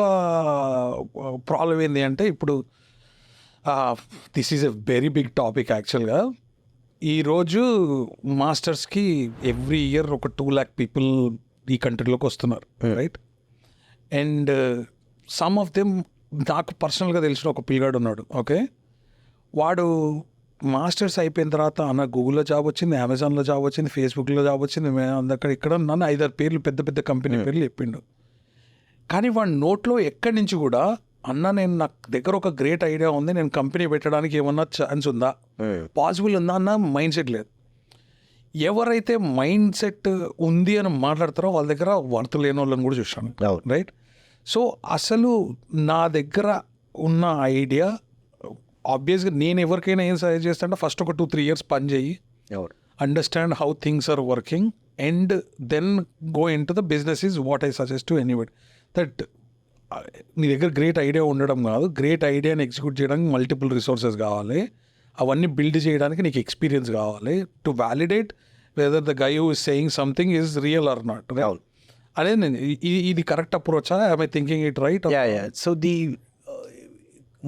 S1: problem ఏంటి అంటే ఇప్పుడు this is a very big topic యాక్చువల్గా. ఈరోజు మాస్టర్స్కి ఎవ్రీ ఇయర్ ఒక 2 lakh పీపుల్ ఈ కంట్రీలోకి వస్తున్నారు, right? And some of them నాకు పర్సనల్గా తెలిసిన ఒక పిల్లగాడు ఉన్నాడు. ఓకే, వాడు మాస్టర్స్ అయిపోయిన తర్వాత అన్న గూగుల్లో జాబ్ వచ్చింది, అమెజాన్లో జాబ్ వచ్చింది, ఫేస్బుక్లో జాబ్ వచ్చింది, అక్కడ ఇక్కడ నన్ను 5-6 పేర్లు పెద్ద పెద్ద కంపెనీ పేర్లు చెప్పిండు. కానీ వాడి నోట్లో ఎక్కడి నుంచి కూడా అన్న నేను నాకు దగ్గర ఒక గ్రేట్ ఐడియా ఉంది, నేను కంపెనీ పెట్టడానికి ఏమన్నా ఛాన్స్ ఉందా, పాసిబుల్ ఉందా అన్న మైండ్ సెట్ లేదు. ఎవరైతే మైండ్ సెట్ ఉంది అని మాట్లాడతారో వాళ్ళ దగ్గర వర్త్ లేని వాళ్ళని కూడా చూశాను, రైట్? సో అసలు నా దగ్గర ఉన్న ఐడియా ఆబ్వియస్గా నేను ఎవరికైనా ఏం సజెస్ట్ చేస్తానంటే ఫస్ట్ ఒక 2-3 years పని చేయి, understand how things are working and then go in to the business is what I suggest to anybody. That నీ దగ్గర గ్రేట్ ఐడియా ఉండడం కాదు, గ్రేట్ ఐడియాని ఎగ్జిక్యూట్ చేయడానికి మల్టిపుల్ రిసోర్సెస్ కావాలి, అవన్నీ బిల్డ్ చేయడానికి నీకు ఎక్స్పీరియన్స్ కావాలి to validate whether the guy who is saying something is real or not. అదే నేను ఇది కరెక్ట్ అప్రోచా? I thinking it right?
S2: So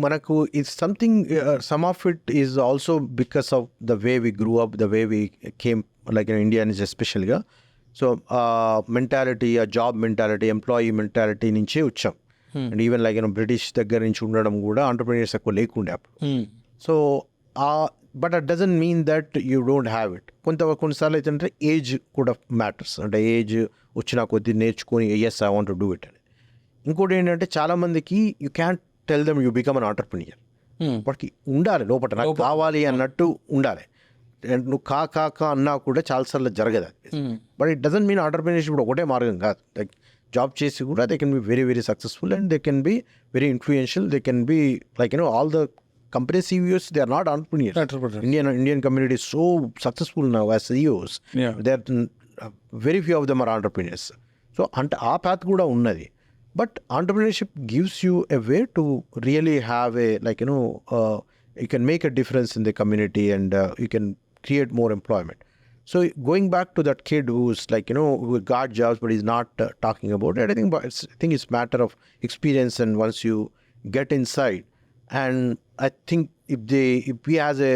S2: మనకు it's something, some of it is also because of the way we grew up, the way we came like Indians ఎస్పెషల్గా. So mentality, ఆ job mentality, employee mentality నుంచే వచ్చాం. And even like British దగ్గర నుంచి ఉండడం కూడా entrepreneurs ఎక్కువ లేకుండే అప్పుడు. So but at doesn't mean that you don't have it. కొన్నిసార్లు అయితే అంటే ఏజ్ కూడా మ్యాటర్స్. అంటే ఏజ్ వచ్చిన కొద్దీ నేర్చుకొని yes I want to do it అని. ఇంకోటి ఏంటంటే చాలామందికి you can't tell them you become an entrepreneur. వాటికి ఉండాలి లోపల, నాకు కావాలి అన్నట్టు ఉండాలి. అండ్ నువ్వు కా అన్నా కూడా చాలాసార్లు జరగదు అది. బట్ ఇట్ డజంట్ మీన్ ఆంటర్ప్రీనియర్షిప్ కూడా ఒకటే మార్గం కాదు. లైక్ జాబ్ చేసి కూడా they can be very very successful and they can be very influential. They can be like all the company CEOs, they are not entrepreneurs. Indian community is so successful now as CEOs. There are very few of them are entrepreneurs. So aa path kuda unnadi. But entrepreneurship gives you a way to really have a you can make a difference in the community and you can create more employment. So going back to that kid who's who got jobs but is not talking about it, I think it's matter of experience, and once you get inside. And I think if he has a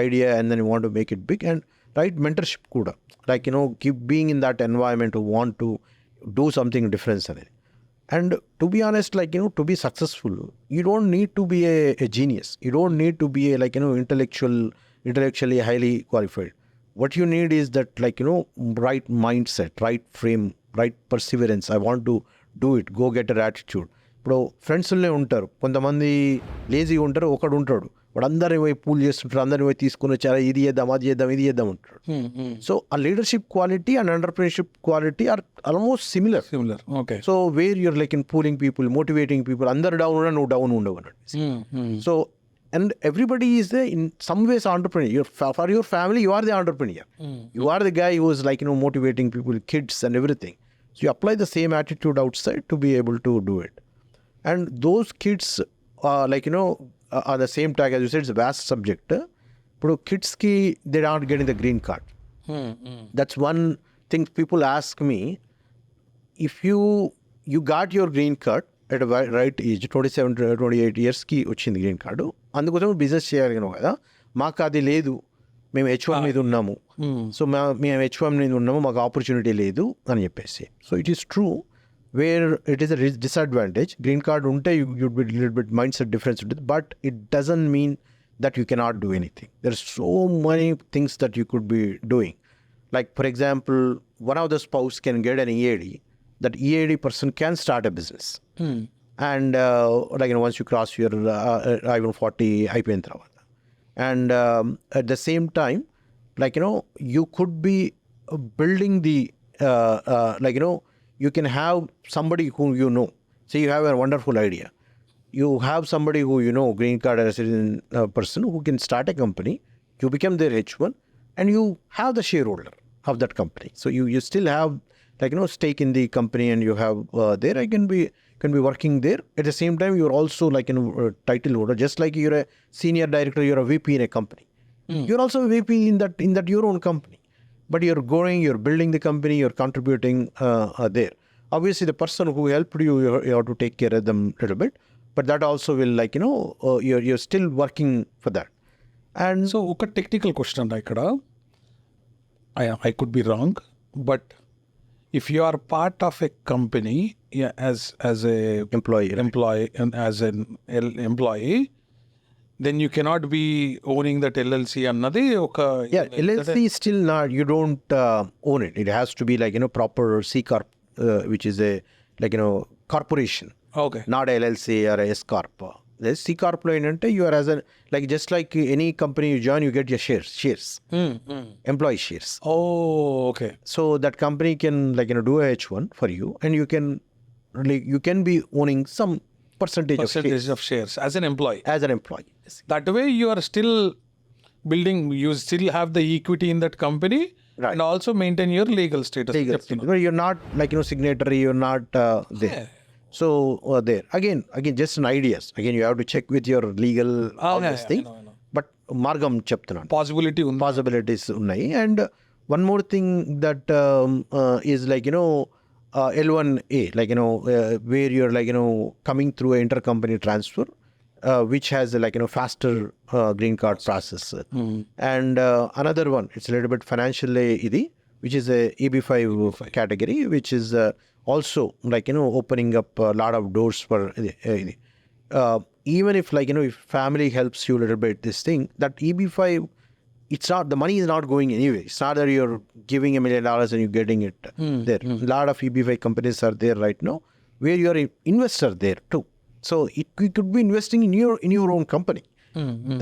S2: idea and then you want to make it big, and right mentorship kuda, keep being in that environment to want to do something different. And to be honest, to be successful, you don't need to be a genius. You don't need to be a intellectually highly qualified. What you need is that right mindset, right frame, right perseverance. I want to do it, go getter attitude. ఇప్పుడు ఫ్రెండ్స్లోనే ఉంటారు, కొంతమంది లేజీగా ఉంటారు, ఒకడు ఉంటాడు వాడు అందరిని పోయి పూల్ చేస్తుంటారు, అందరిని పోయి తీసుకుని వచ్చారా ఇది చేద్దాం అది చేద్దాం ఇది చేద్దాం ఉంటాడు. సో ఆ leadership quality and entrepreneurship quality are almost similar.
S1: Okay.
S2: So where you're like in pooling people, motivating people, అందరు డౌన్ ఉన్నా నువ్వు డౌన్ ఉండవు అన్నట్టు. So and everybody is there in some ways entrepreneur. For your family you are the entrepreneur. You are the guy who is motivating people, kids and everything. So you apply the same attitude outside to be able to do it. And those kids are the same tag, as you said, it's a vast subject. But kids they are not getting the green card. That's one thing people ask me. If you got your green card at a right age, 27-28 years కి వచ్చింది green card, అందుకోసం business చేయగలిగినాం కదా, మాకు అది లేదు, మేము H1 మీద ఉన్నాము, సో మేము H1 మీద ఉన్నాము, మాకు ఆపర్చునిటీ లేదు అని చెప్పేసి. So it is true, where it is a disadvantage. Green card unte you'd be a little bit mindset difference, but it doesn't mean that you cannot do anything. There's so many things that you could be doing. Like, for example, one of the spouse can get an EAD. That EAD person can start a business. And once you cross your I-140 అయిపోయిన తర్వాత. And at the same time, you could be building the, you can have somebody who you know. Say you have a wonderful idea. You have somebody who you know, green card resident person who can start a company. You become their H1 and you have the shareholder of that company. So you still have stake in the company, and you have there. I can be working there. At the same time, you're also title holder. Just like you're a senior director, you're a VP in a company. You're also a VP in that your own company. But you're growing, you're building the company, you're contributing there. Obviously, the person who helped you, you have to take care of them a little bit. But that also will you're still working for that. And
S1: so ఒక technical question అండి ఇక్కడ. I could be wrong, but if you are part of a company as a
S2: employee,
S1: and as an employee, then you cannot be owning that LLC అన్నది ఒక
S2: LLC is still not, you don't own it. It has to be proper C corp, which is a corporation.
S1: Okay.
S2: Not LLC or a S corp. The C corp lo ఏంటంటే you are as a just like any company you join, you get your shares, employee shares.
S1: Oh okay.
S2: So that company can do a H1 for you, and you can be owning some percentage
S1: of shares as an employee.
S2: as an employee.
S1: That way you are still building, you still have the equity in that company,
S2: Right.
S1: and also maintain your legal status.
S2: But you're not signatory, you're not there.
S1: Yeah.
S2: So there again just an ideas. Again, you have to check with your legal all
S1: yeah,
S2: this
S1: yeah,
S2: thing.
S1: I know.
S2: But margam చెప్తున్నాను,
S1: possibility ఉంది.
S2: possibilities ఉన్నాయి. And one more thing that is L1A, where you're coming through an intercompany transfer, which has a faster green card process. And another one, it's a little bit financial idi, which is a EB5 category, which is also opening up a lot of doors for even if if family helps you a little bit, this thing, that EB5, it's not, the money is not going anyway. It's not that you're giving $1 million and you're getting it there. A lot of EB5 companies are there right now where you're an investor there too. So you could be investing in your own company.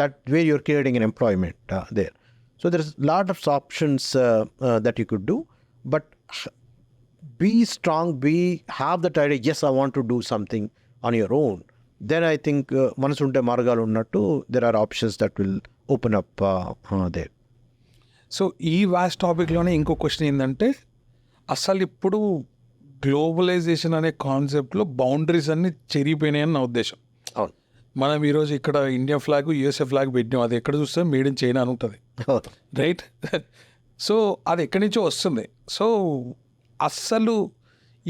S2: That way you're creating an employment there. So there's a lot of options that you could do. But be strong, have that idea, yes, I want to do something on your own. Then I think manasunte margalu unnattu, there are options that will open up there.
S1: So ఈ vast టాపిక్లోనే ఇంకో question ఏంటంటే, అసలు ఇప్పుడు globalisation అనే కాన్సెప్ట్లో boundaries అన్ని చెరిగిపోయినాయని నా ఉద్దేశం.
S2: అవును.
S1: మనం ఈరోజు ఇక్కడ ఇండియా ఫ్లాగ్, యూఎస్ఏ ఫ్లాగ్ పెట్టినాం, అది ఎక్కడ చూస్తే మేడ్ ఇన్ చైనా అని ఉంటుంది, రైట్? సో అది ఎక్కడి నుంచో వస్తుంది. సో అస్సలు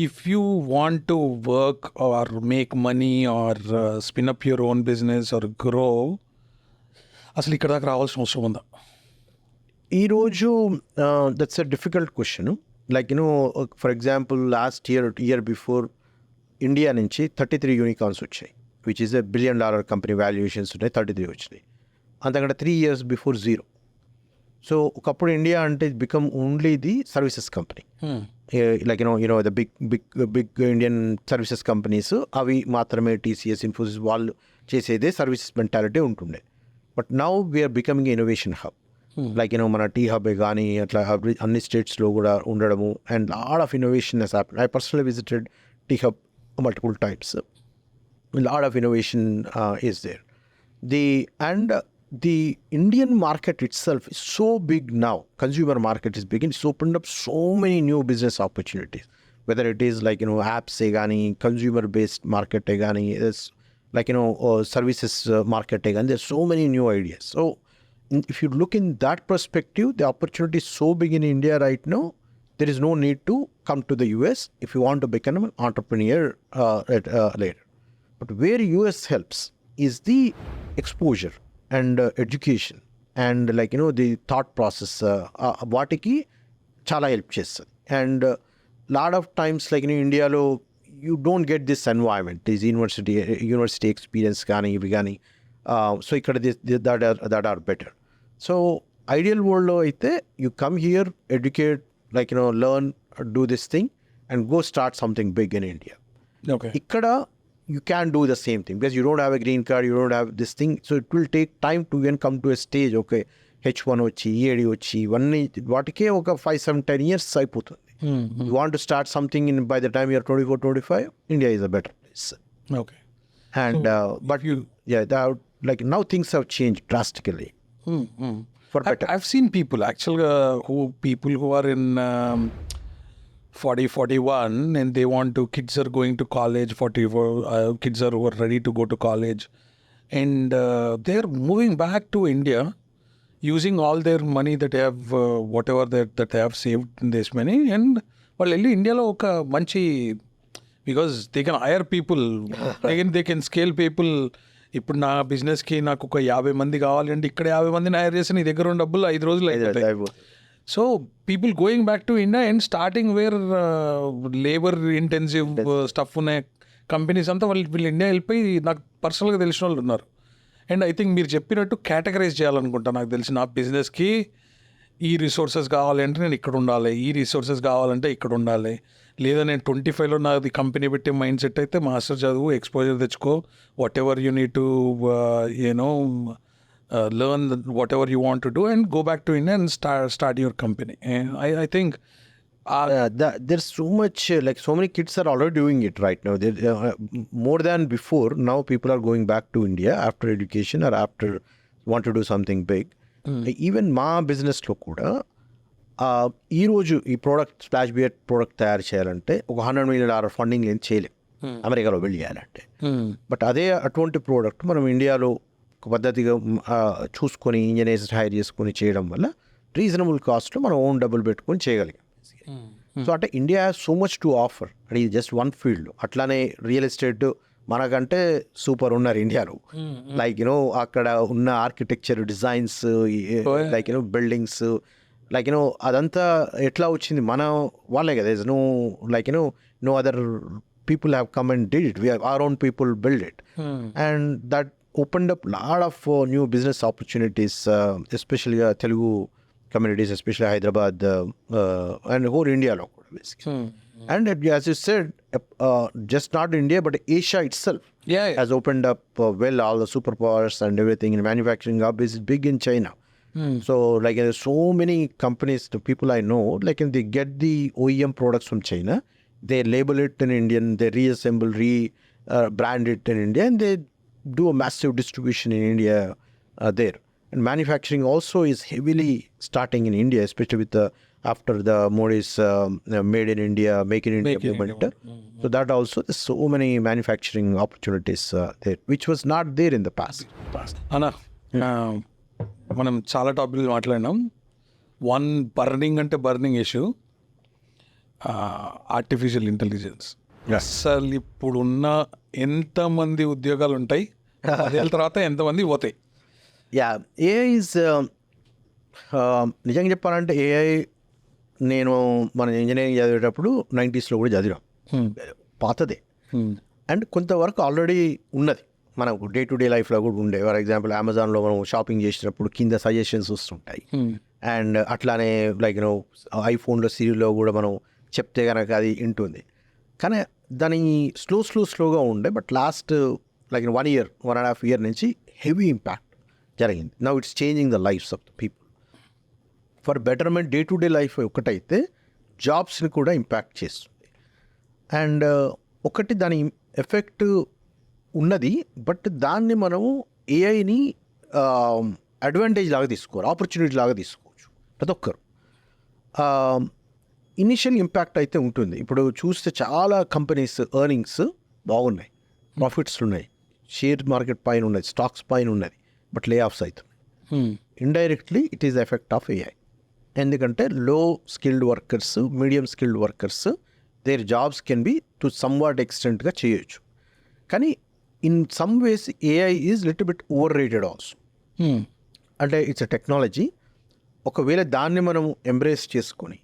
S1: if you want to work or make money or spin up your own business or grow, అసలు ఇక్కడ దాకా రావాల్సిన అవసరం ఉందా?
S2: ఈరోజు that's a difficult question. For example last year before India నుంచి 33 యూనికార్న్స్ వచ్చాయి, which is $1 billion company valuations ఉన్నాయి, 33 వచ్చినాయి. అంతకంటే 3 years బిఫోర్ 0. సో ఒకప్పుడు ఇండియా అంటే it become only the services company. The big Indian services companies అవి మాత్రమే, టీసీఎస్, ఇన్ఫోసిస్, వాళ్ళు చేసేదే సర్వీసెస్ మెంటాలిటీ ఉంటుండే. But now we're becoming innovation hub. మన టీ హబే కానీ అట్లా అన్ని స్టేట్స్లో కూడా ఉండడము, and lot of innovation has happen. I personally visited T Hub multiple times. A lot of innovation is there. The Indian market itself is so big now. Consumer market is big. It's opened up so many new business opportunities. Whether it is apps egani, consumer based market egani, is services market egani. There's so many new ideas. So if you look in that perspective, the opportunity is so big in India right now. There is no need to come to the US if you want to become an entrepreneur later. But where US helps is the exposure and education and the thought process. వాటికి చాలా help చేస్తుంది. And lot of times ఇండియాలో you don't get this environment, this university experience కానీ ఇవి కానీ. So ఇక్కడ that are better. So ideal వరల్డ్లో అయితే you come here, educate, learn, do this thing and go start something big in India.
S1: Okay.
S2: ఇక్కడ you can do the same thing because you don't have a green card, you don't have this thing, so it will take time to even come to a stage. Okay, H1 వచ్చి EAD వచ్చి ఇవన్నీ వాటికే ఒక 5-10 years అయిపోతుంది. You want to start something by the time you're 24-25, India is a better place.
S1: Okay.
S2: And but now things have changed drastically for better.
S1: I've seen people actually who are in 40-41 and they want to, kids are going to college, 44 kids who are ready to go to college, and they're moving back to India using all their money that they have, whatever that they have saved in this money, and వాళ్ళు వెళ్ళి ఇండియాలో ఒక మంచి, because they can hire people, they can scale people. ఇప్పుడు నా బిజినెస్కి నాకు ఒక 50 మంది కావాలంటే ఇక్కడ 50 మందిని హైర్ చేసి నీ దగ్గర ఉన్న డబ్బులు 5 రోజులు అయిపోతాయి. So people going back to India and starting where labour intensive stuff ఉన్న కంపెనీస్ అంతా వీళ్ళు ఇండియా వెళ్ళిపోయి నాకు పర్సనల్గా తెలిసిన వాళ్ళు ఉన్నారు. అండ్ ఐ థింక్ మీరు చెప్పినట్టు కేటగరైజ్ చేయాలనుకుంటా. నాకు తెలిసి నా బిజినెస్కి ఈ రిసోర్సెస్ కావాలంటే నేను ఇక్కడ ఉండాలి, ఈ రిసోర్సెస్ కావాలంటే ఇక్కడ ఉండాలి. లేదా నేను 25లో నాది కంపెనీ పెట్టే మైండ్ సెట్ అయితే మాస్టర్ చదువు, ఎక్స్పోజర్ తెచ్చుకో, what ever you need to learn whatever you want to do and go back to India and start your company. And I think
S2: there's so much, so many kids are already doing it right now. More than before, now people are going back to India after education or after want to do something big. Even మా బిజినెస్లో కూడా ఈరోజు ఈ product splash beer product తయారు చేయాలంటే ఒక $100 million funding ఏం చేయలేం అమెరికాలో వెళ్ళి చేయాలంటే. బట్ అదే అటువంటి ప్రోడక్ట్ మనం ఇండియాలో ఒక పద్ధతిగా చూసుకొని ఇంజనీర్స్ హైర్ చేసుకొని చేయడం వల్ల రీజనబుల్ కాస్ట్లో మనం ఓన్ డబ్బులు పెట్టుకొని చేయగలిగాం. సో అంటే India has so much to offer. అది జస్ట్ వన్ ఫీల్డ్. అట్లానే రియల్ ఎస్టేట్ మనకంటే సూపర్ ఉన్నారు ఇండియాలో. అక్కడ ఉన్న ఆర్కిటెక్చర్ డిజైన్స్, బిల్డింగ్స్, అదంతా ఎట్లా వచ్చింది మన వాళ్ళే కదా. No other people have come and did it. Our own people build it and that opened up a lot of new business opportunities, especially Telugu communities, especially Hyderabad and whole India lo kuda basically. And as you said, just not India but Asia itself has opened up all the superpowers and everything. And manufacturing hub is big in China. So there's so many companies, the people I know, they get the OEM products from China, they label it in Indian, they reassemble, brand it in India, and they do a massive distribution in India there. And manufacturing also is heavily starting in India, especially with after the Modi's made in India, make in India movement. So that also, there's so many manufacturing opportunities there, which was not there in the past.
S1: Anna, మనం చాలా టాపిక్లు మాట్లాడినాం. One burning issue artificial intelligence. అసలు ఇప్పుడున్న ఎంతమంది ఉద్యోగాలు ఉంటాయి, 10 ఏళ్ళ తర్వాత ఎంతమంది పోతాయి?
S2: ఏఐ ఈజ్ నిజంగా చెప్పాలంటే ఏఐ నేను మన ఇంజనీరింగ్ చదివేటప్పుడు 90s కూడా చదివాం. పాతదే. అండ్ కొంతవరకు ఆల్రెడీ ఉన్నది మనకు డే టు డే లైఫ్లో కూడా ఉండే. ఫర్ ఎగ్జాంపుల్ అమెజాన్లో మనం షాపింగ్ చేసినప్పుడు కింద సజెషన్స్ వస్తుంటాయి. అండ్ అట్లానే ఐఫోన్లో సిరీలో కూడా మనం చెప్తే కనుక అది వింటుంది. కానీ దాని స్లోగా ఉండే. బట్ లాస్ట్ 1 year, 1.5 year నుంచి హెవీ ఇంపాక్ట్ జరిగింది. Now it's changing the lives of the people for betterment. Day to day life ఒకటైతే జాబ్స్ని కూడా ఇంపాక్ట్ చేస్తుంది. అండ్ ఒకటి దాని ఎఫెక్ట్ ఉన్నది. బట్ దాన్ని మనము ఏఐని అడ్వాంటేజ్ లాగా తీసుకోవాలి, ఆపర్చునిటీ లాగా తీసుకోవచ్చు ప్రతి ఒక్కరు. ఇనిషియల్ ఇంపాక్ట్ అయితే ఉంటుంది. ఇప్పుడు చూస్తే చాలా కంపెనీస్ ఎర్నింగ్స్ బాగున్నాయి, ప్రాఫిట్స్ ఉన్నాయి, షేర్ మార్కెట్ పైన ఉన్నది, స్టాక్స్ పైన ఉన్నది. బట్ లే ఆఫ్స్ అవుతున్నాయి. Indirectly it is effect of AI. ఎందుకంటే low skilled workers, medium skilled workers their jobs can be to somewhat ఎక్స్టెంట్గా చేయొచ్చు. కానీ in some ways AI is little bit overrated also. అంటే it's a technology. ఒకవేళ దాన్ని మనం embrace చేసుకొని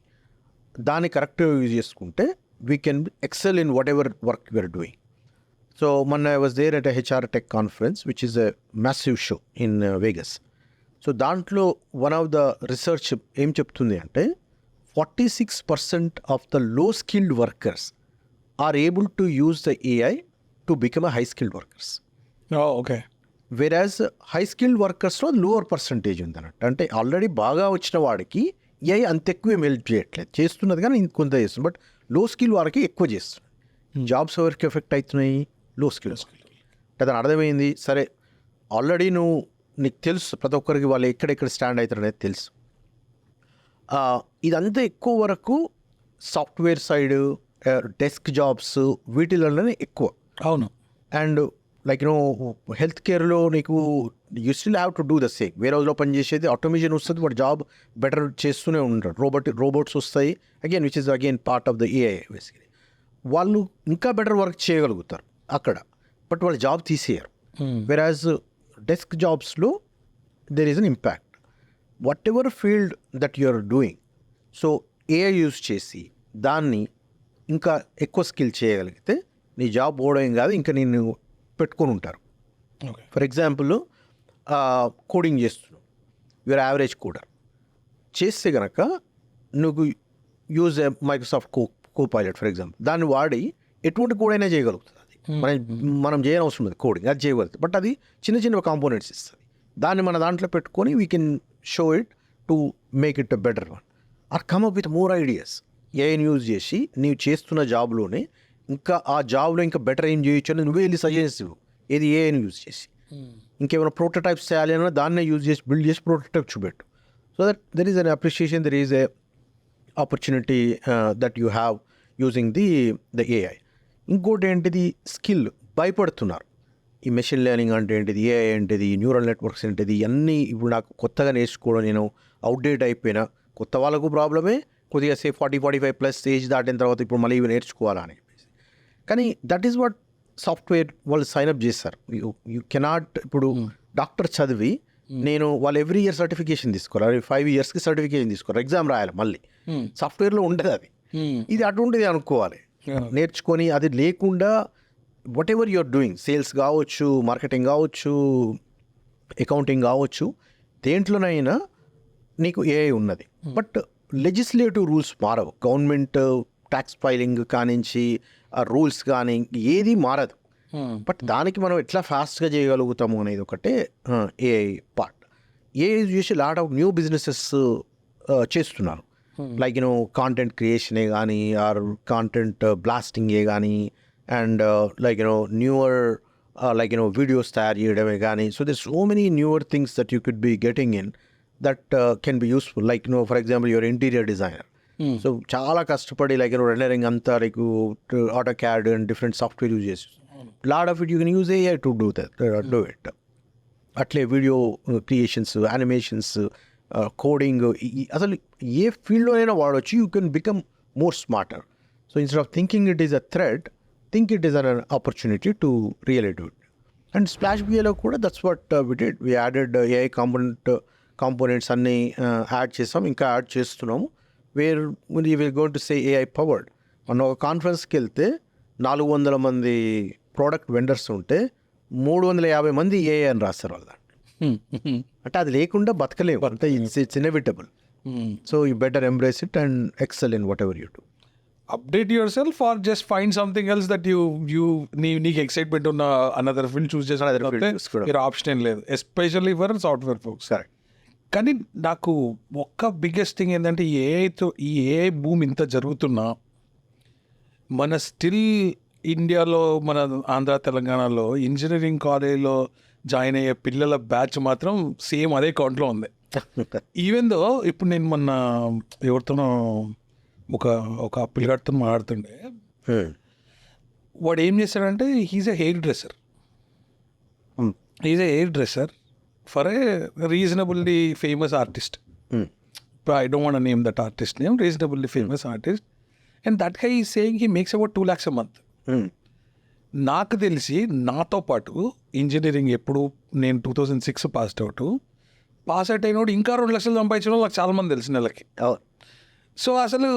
S2: దాన్ని కరెక్ట్గా యూజ్ చేసుకుంటే we can excel in whatever work we are doing. So I was there at a HR Tech conference, which is a massive show in Vegas. So దాంట్లో one of the research ఏం చెప్తుంది అంటే 46% of the low skilled workers are able to use the AI to become a high skilled workers.
S1: Okay.
S2: వెరాజ్ high skilled వర్కర్స్లో lower percentage ఉంది అన్నట్టు. అంటే already బాగా వచ్చిన వాడికి ఏఐ అంత ఎక్కువ ఏం హెల్ప్ చేయట్లేదు, చేస్తున్నది కానీ ఇంకొంత చేస్తుంది. బట్ లో స్కిల్ వారికి ఎక్కువ చేస్తుంది. జాబ్స్ ఎవరికి ఎఫెక్ట్ అవుతున్నాయి? లో స్కిల్. అంటే దాని అర్థమైంది. సరే, ఆల్రెడీ నీకు తెలుసు ప్రతి ఒక్కరికి వాళ్ళు ఎక్కడెక్కడ స్టాండ్ అవుతారు అనేది తెలుసు. ఇదంతా ఎక్కువ వరకు సాఫ్ట్వేర్ సైడ్, డెస్క్ జాబ్స్ వీటిలోనే ఎక్కువ.
S1: అవును.
S2: అండ్ లైక్ హెల్త్ కేర్లో నీకు you still have to do the same. వేరే రోజులో పనిచేసేది ఆటోమేషన్ వస్తుంది, వాడు జాబ్ బెటర్ చేస్తూనే ఉంటాడు. రోబోట్స్ వస్తాయి again, which is again part of the AI. Basically వాళ్ళు ఇంకా బెటర్ వర్క్ చేయగలుగుతారు అక్కడ, బట్ వాళ్ళు జాబ్ తీసేయరు. వెరాజ్ డెస్క్ జాబ్స్లో there is an impact. Whatever field that you are doing, so AI use చేసి దాన్ని ఇంకా ఎక్కువ స్కిల్ చేయగలిగితే నీ జాబ్ పోవడం కాదు, ఇంకా నేను పెట్టుకొని ఉంటారు. ఫర్ ఎగ్జాంపుల్ కోడింగ్ చేస్తున్నావు, యువర్ యావరేజ్ కోడర్ చేస్తే కనుక నువ్వు use Microsoft Copilot for example, దాన్ని వాడి ఎటువంటి కోడ్ అయినా చేయగలుగుతుంది. అది మనం చేయని అవసరం లేదు, కోడింగ్ అది చేయగలుగుతుంది. బట్ అది చిన్న చిన్న కాంపోనెంట్స్ ఇస్తుంది. దాన్ని మన దాంట్లో పెట్టుకొని we can show it to make it a better one or come up with more ideas. ఏఐని యూజ్ చేసి నీవు చేస్తున్న జాబ్లోనే ఇంకా ఆ జాబ్లో ఇంకా బెటర్ ఏం చేయొచ్చు అని నువ్వే వెళ్ళి సజెస్ట్ ఇవ్వు. ఏది ఏఐని యూజ్ చేసి ఇంకేమైనా ప్రోటోటైప్స్ చేయాలి అన్నా దాన్నే యూజ్ చేసి బిల్డ్ చేసి ప్రోటోటైప్ చూపెట్టు. So that there is an appreciation, there is a opportunity that you have using the AI. ఇంకోటి ఏంటిది, స్కిల్ భయపడుతున్నారు. ఈ మెషిన్ లెర్నింగ్ అంటే ఏంటిది, ఏఐ ఏంటిది, న్యూరల్ నెట్వర్క్స్ ఏంటిది, ఇవన్నీ ఇప్పుడు నాకు కొత్తగా నేర్చుకోవడం, నేను అవుట్డేట్ అయిపోయినా. కొత్త వాళ్ళకు ప్రాబ్లమే, కొద్దిగా 40-45+ ఏజ్ దాటిన తర్వాత ఇప్పుడు మళ్ళీ ఇవి నేర్చుకోవాలా అని. కానీ దట్ ఈస్ వాట్ సాఫ్ట్వేర్ వాళ్ళు సైన్అప్ చేస్తారు. యూ కెనాట్ ఇప్పుడు డాక్టర్ చదివి నేను వాళ్ళు ఎవ్రీ ఇయర్ సర్టిఫికేషన్ తీసుకోవాలి, 5 yearsకి సర్టిఫికేషన్ తీసుకోవాలి, ఎగ్జామ్ రాయాలి. మళ్ళీ సాఫ్ట్వేర్లో ఉండదు అది. ఇది అటువంటిది అనుకోవాలి, నేర్చుకొని. అది లేకుండా what ever you're doing, sales కావచ్చు, మార్కెటింగ్ కావచ్చు, అకౌంటింగ్ కావచ్చు, దేంట్లోనైనా నీకు ఏఐ ఉన్నది. బట్ లెజిస్లేటివ్ రూల్స్ మారవు. గవర్నమెంట్ ట్యాక్స్ ఫైలింగ్ కానించి రూల్స్ కానీ ఏది మారదు. బట్ దానికి మనం ఎట్లా ఫాస్ట్గా చేయగలుగుతాము అనేది ఒకటే ఏఐ పార్ట్. ఏఐ చూసి లాట్ ఆఫ్ న్యూ బిజినెసెస్ చేస్తున్నారు. లైక్ కాంటెంట్ క్రియేషనే కానీ, ఆర్ కాంటెంట్ బ్లాస్టింగే కానీ, and like newer like videos తయారు చేయడమే కానీ. So there so many newer things that you could be getting in that can be useful. Like for example your interior designer, so చాలా కష్టపడి like rendering అంతా like AutoCAD and different software use చేసి lot of it you can use AI to do it. అట్లే video creations, animations, coding, అసలు ఏ ఫీల్డ్లోనైనా వాడవచ్చు. You can become more smarter. So instead of thinking it is a threat, think it is an opportunity to really do it. And Splash బిఏలో కూడా that's what we did. We added AI components అన్నీ add చేసాం, ఇంకా add చేస్తున్నాము. Where we will going to say AI powered. మనం ఒక కాన్ఫరెన్స్కి వెళ్తే 400 మంది ప్రోడక్ట్ వెండర్స్ ఉంటే 350 మంది ఏఐ అని రాస్తారు వాళ్ళ దాంట్లో. అంటే అది లేకుండా బతకలేవు, అంతే. It's inevitable. So you better embrace it and excel in whatever you do.
S1: Update yourself or just find something else that నీకు ఎక్సైట్మెంట్ ఉన్న అనదర్ ఫీల్డ్ చూస్ చేసిన మీరు ఆప్షన్ ఏం లేదు, especially for software folks.
S2: Correct.
S1: కానీ నాకు ఒక్క biggest thing ఏంటంటే ఈ ఏఐ భూమి ఇంత జరుగుతున్నా మన స్టిల్ ఇండియాలో, మన ఆంధ్ర తెలంగాణలో ఇంజనీరింగ్ కాలేజ్లో జాయిన్ అయ్యే పిల్లల బ్యాచ్ మాత్రం సేమ్ అదే కౌంట్లో ఉంది. ఈవెన్ దో ఇప్పుడు నేను మొన్న ఎవరితోనో ఒక పిల్లగాడితో మాట్లాడుతుండే, వాడు ఏం చేశాడంటే he's a hair dresser for a reasonably famous artist. I don't want to name that artist name, reasonably famous artist. And that guy is saying he makes about 2 lakhs a month. నాకు తెలిసి నాతో పాటు engineering ఎప్పుడు నేను 2006 pass out అయినోడు ఇంకా 2 లక్షలు సంపాదించడం నాకు చాలామంది తెలిసిన నెలకి. సో అసలు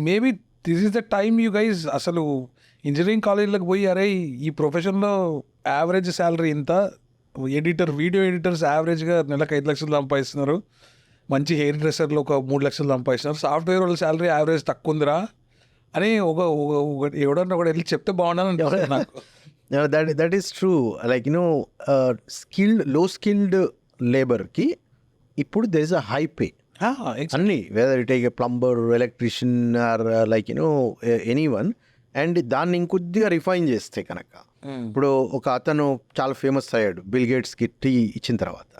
S1: maybe this is the time you guys అసలు ఇంజనీరింగ్ కాలేజీలకు పోయి అరే ఈ ప్రొఫెషన్లో యావరేజ్ శాలరీ ఇంత, ఎడిటర్ వీడియో ఎడిటర్స్ యావరేజ్గా నెలకు 5 లక్షలు సంపాదిస్తున్నారు, మంచి హెయిర్ డ్రెస్సర్లు ఒక 3 లక్షలు సంపాదిస్తున్నారు, సాఫ్ట్వేర్ వాళ్ళ శాలరీ యావరేజ్ తక్కువ ఉందిరా అని ఎవడన్నా ఒకటి వెళ్ళి చెప్తే బాగుండని అనిపిస్తుంది నాకు.
S2: That is true. Like low skilled లేబర్కి ఇప్పుడు there is a high pay. అన్ని whether it take a plumber, electrician or like any one. And దాన్ని ఇంకొద్దిగా రిఫైన్ చేస్తే కనుక ఇప్పుడు ఒక అతను చాలా ఫేమస్ అయ్యాడు బిల్ గేట్స్కి టీ ఇచ్చిన తర్వాత.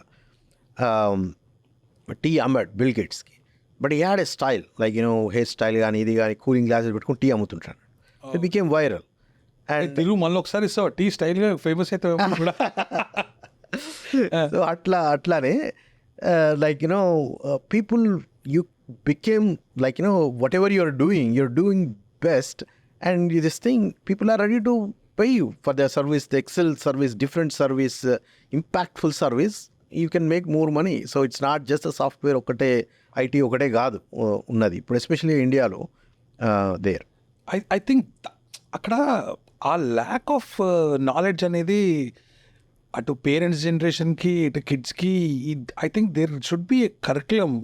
S2: టీ అమ్మాడు బిల్ గేట్స్కి, but he had a style like hair style కానీ ఇది కానీ కూలింగ్ గ్లాసెస్ పెట్టుకుని టీ అమ్ముతుంటాడు. It became viral. And
S1: Telugu మళ్ళీ ఒకసారి ఇస్తావు టీ స్టైల్గా ఫేమస్ అయితే కూడా.
S2: సో అట్లానే like people you became like what ever you're doing best, and this thing people are ready to pay you for their service, the excel service, different service, impactful service. You can make more money. So it's not just a software ఒకటే IT ఒకటే కాదు ఉన్నది ఇప్పుడు, especially ఇండియాలో there.
S1: I think అక్కడ ఆ lack of knowledge అనేది అటు పేరెంట్స్ జనరేషన్కి ఇటు కిడ్స్కి, I think there should be a curriculum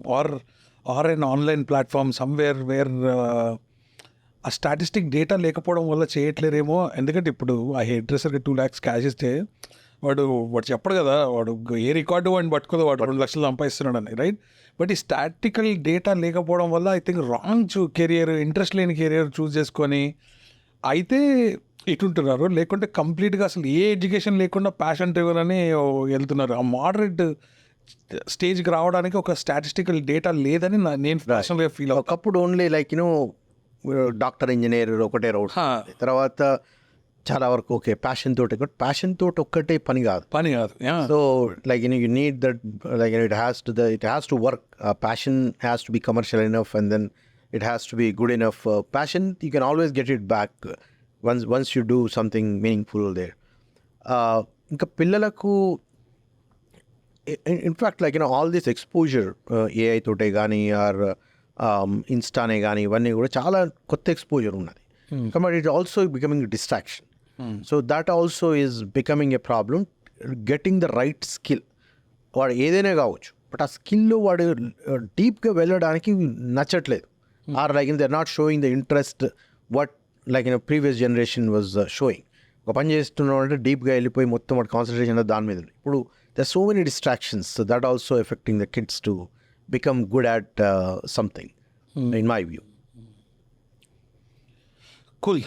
S1: or an online platform somewhere where a statistic data లేకపోవడం వల్ల చేయట్లేరేమో. ఎందుకంటే ఇప్పుడు ఆ హెయిర్ డ్రెస్సర్కి 2 lakhs క్యాష్ ఇస్తే వాడు చెప్పడు కదా, వాడు ఏ రికార్డు వాడిని పట్టుకోదు, వాడు 2 లక్షలు సంపాదిస్తున్నాడని, రైట్? బట్ ఈ స్టాటికల్ డేటా లేకపోవడం వల్ల I think wrong career, interest లేని కెరియర్ చూస్ చేసుకొని అయితే ఇటుంటున్నారు. లేకుంటే కంప్లీట్గా అసలు ఏ ఎడ్యుకేషన్ లేకుండా ప్యాషన్ డ్రివెన్ అని వెళ్తున్నారు. ఆ మోడరేట్ స్టేజ్కి రావడానికి ఒక స్టాటిస్టికల్ డేటా లేదని నేను పర్సనల్గా ఫీల్ అవుతాను.
S2: ఒకప్పుడు ఓన్లీ లైక్ డాక్టర్, ఇంజనీర్ ఒకటే రోడ్, తర్వాత చాలా వరకు ఓకే ప్యాషన్ తోటి ఒక్కటే పని కాదు. So like you need that, like it has to work. Passion has to be commercial enough, and then it has to be good enough. Passion you can always get it back once you do something meaningful there. ఇంకా పిల్లలకు in fact like all this exposure AI తోటే కానీ are ఇన్స్టానే కానీ ఇవన్నీ కూడా చాలా కొత్త exposure ఉన్నది. But it also becoming distraction. So that also is becoming a problem. Getting the right skill, వాడు ఏదైనా కావచ్చు, బట్ ఆ స్కిల్లో వాడు డీప్గా వెళ్ళడానికి నచ్చట్లేదు. Or like they are not showing the interest what like previous generation was showing. ఒక పని చేస్తున్నాడు అంటే డీప్గా వెళ్ళిపోయి మొత్తం వాడు కాన్సన్ట్రేషన్ దాని మీద ఉంది. ఇప్పుడు they are so many distractions. So that also affecting the kids to become good at something, in my view.
S1: Cool.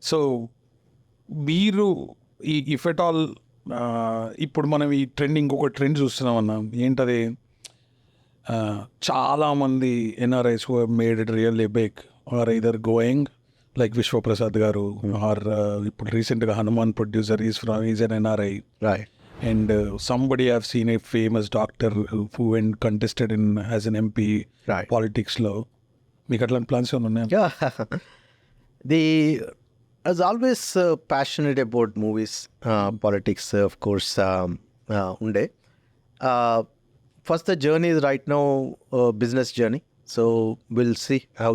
S1: So మీరు ఇఫ్ ఎట్ ఆల్ ఇప్పుడు మనం ఈ ఇంకొక ట్రెండ్ చూస్తున్నాం అన్న, ఏంటది, చాలామంది NRIs who have made it really big or either going like Vishwaprasad garu, or ఇప్పుడు రీసెంట్గా Hanuman producer is an NRI,
S2: Right.
S1: and somebody I've seen a famous doctor who went contested in as an MP,
S2: Right.
S1: politics lo meeku atlanti plans ఏమైనా ఉన్నాయా?
S2: Yeah. I was always passionate about movies, politics, of course. Unde first the journey is right now business journey, so we'll see how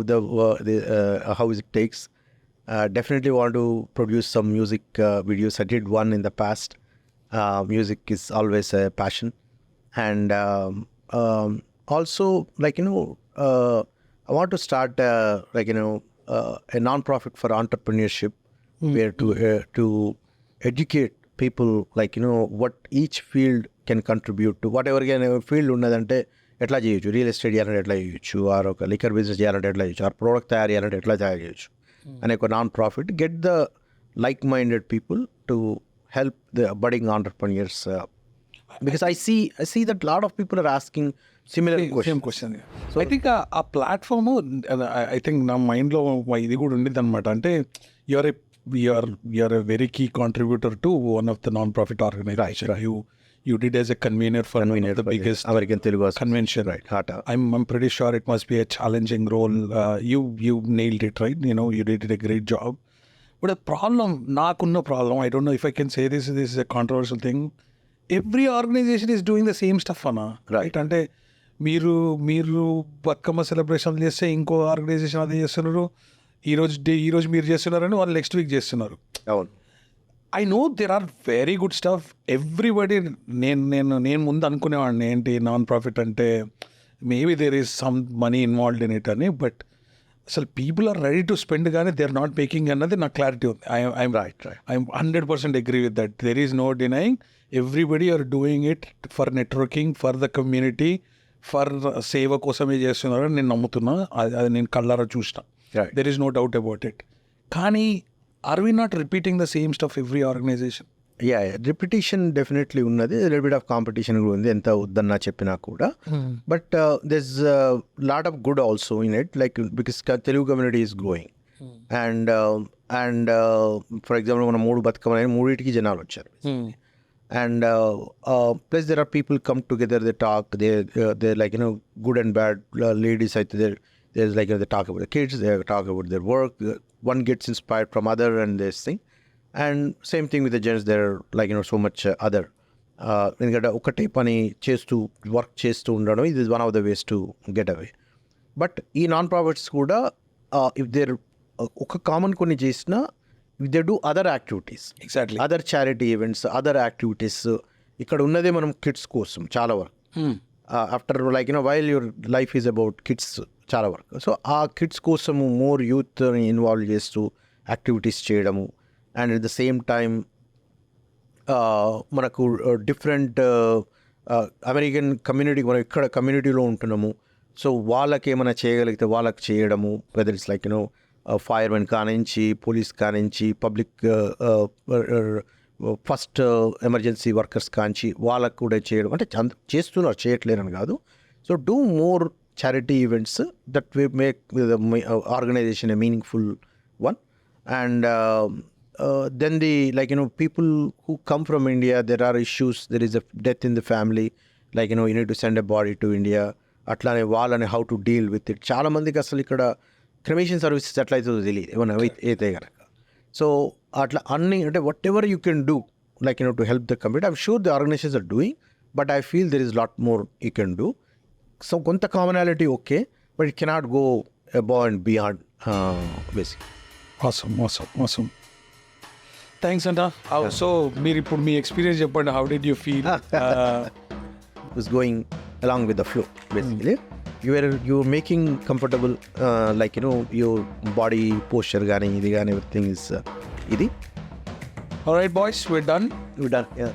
S2: how it takes. Definitely want to produce some music videos. I did one in the past. Music is always a passion, and also like I want to start like a non-profit for entrepreneurship, where to educate people like what each field can contribute to. Whatever field ఉన్నదంటే ఎట్లా చేయొచ్చు, real estate చేయాలంటే ఎట్లా చేయొచ్చు, are ఒక liquor business చేయాలంటే ఎట్లా చేయొచ్చు, ఆర్ ప్రోడక్ట్ తయారు చేయాలంటే ఎట్లా తయారు చేయొచ్చు అనే ఒక non profit. Get the like minded people to help the budding entrepreneurs, because I see that a lot of people are asking similar
S1: Same question. So I think ఆ ప్లాట్ఫామ్ ఐ థింక్ నా మైండ్లో ఇది కూడా ఉండింది అనమాట. అంటే you're a very key contributor to one of the non profit organization. You did as a convener for the biggest
S2: American Telugu
S1: convention.
S2: Right.
S1: I'm pretty sure it must be a challenging role. You nailed it, right? You did a great job. But the problem, nakunna problem, I don't know if I can say this is a controversial thing. Every organization is doing the same stuff, Anna.
S2: Right.
S1: Ante మీరు మీరు Bathukamma celebration చేస్తే ఇంకో organisation అదే చేస్తున్నారు, ఈరోజు మీరు చేస్తున్నారని వాళ్ళు నెక్స్ట్ వీక్ చేస్తున్నారు.
S2: అవును.
S1: I know there are very good stuff everybody. నేను ముందు అనుకునేవాడిని ఏంటి నాన్ ప్రాఫిట్ అంటే maybe there is some money involved in it అని, బట్ అసలు people are ready to spend కానీ దే ఆర్ నాట్ మేకింగ్ అన్నది నాకు క్లారిటీ ఉంది. I'm
S2: right.
S1: I'm 100% agree with that. There is no denying everybody are doing it for networking, for the community, for సేవ కోసమే చేస్తున్నారని నేను నమ్ముతున్నా. అది నేను కళ్ళారా చూసిన.
S2: Right.
S1: There is no doubt about it. కానీ are we not repeating the same stuff every organization?
S2: Yeah, repetition definitely ఉన్నది, లిటిల్ బిట్ ఆఫ్ కాంపిటీషన్ కూడా ఉంది, ఎంత వద్దన్నా చెప్పినా కూడా. But this lot of good also in it, like because Telugu community is growing. And for example మన 3 బతుకమ్మలు 3టికి జనాలు వచ్చారు. And plus there are people come together, they talk, they're like, good and bad. Ladies, there's like, they talk about the kids, they talk about their work, one gets inspired from other and this thing. And same thing with the gents, they're like, so much other. ఎందుకంటే ఒకటే పని చేస్తూ work చేస్తూ ఉండడం, ఇది one of the ways to get away. But ఈ non profits కూడా if there ఒక కామన్ కొన్ని చేసినా they do other activities,
S1: exactly
S2: other charity events, other activities. ఇక్కడ ఉన్నదే మనం కిడ్స్ కోసం చాలా వరకు. After like while your life is about kids చాలా వరకు. సో ఆ కిడ్స్ కోసము మోర్ యూత్ని ఇన్వాల్వ్ చేస్తూ యాక్టివిటీస్ చేయడము. And at the same time మనకు డిఫరెంట్ అమెరికన్ కమ్యూనిటీ, మనం ఇక్కడ కమ్యూనిటీలో ఉంటున్నాము, సో వాళ్ళకి ఏమైనా చేయగలిగితే వాళ్ళకి చేయడము, వెదర్ ఇట్స్ లైక్ ఫైర్మెన్ కానించి, పోలీస్ కానించి, పబ్లిక్ ఫస్ట్ ఎమర్జెన్సీ వర్కర్స్ కానించి వాళ్ళకు కూడా చేయడం, అంటే చేస్తున్నారు, చేయట్లేరని కాదు. So do more charity events that we make organization a meaningful one. And then the people who come from India, there are issues, there is a death in the family, like you need to send a body to India, అట్లానే వాళ్ళని how to deal with it. చాలా మందికి అసలు ఇక్కడ cremation services ఎట్లా అవుతుందో తెలియదు ఏమన్నా అయితే కనుక. సో అట్లా అన్ని అంటే whatever you can do like to help the community. I'm sure the organizations are doing, but I feel there is lot more you can do. So కొంత commonality okay, but it cannot go above and beyond basic.
S1: awesome. Thanks అంట. So మీరు ఇప్పుడు మీ experience చెప్పండి, how did you feel?
S2: Was going along with the flow basically. You're making comfortable like your body posture gaani idi gaani everything is idi.
S1: All right boys, we're done.
S2: Yeah.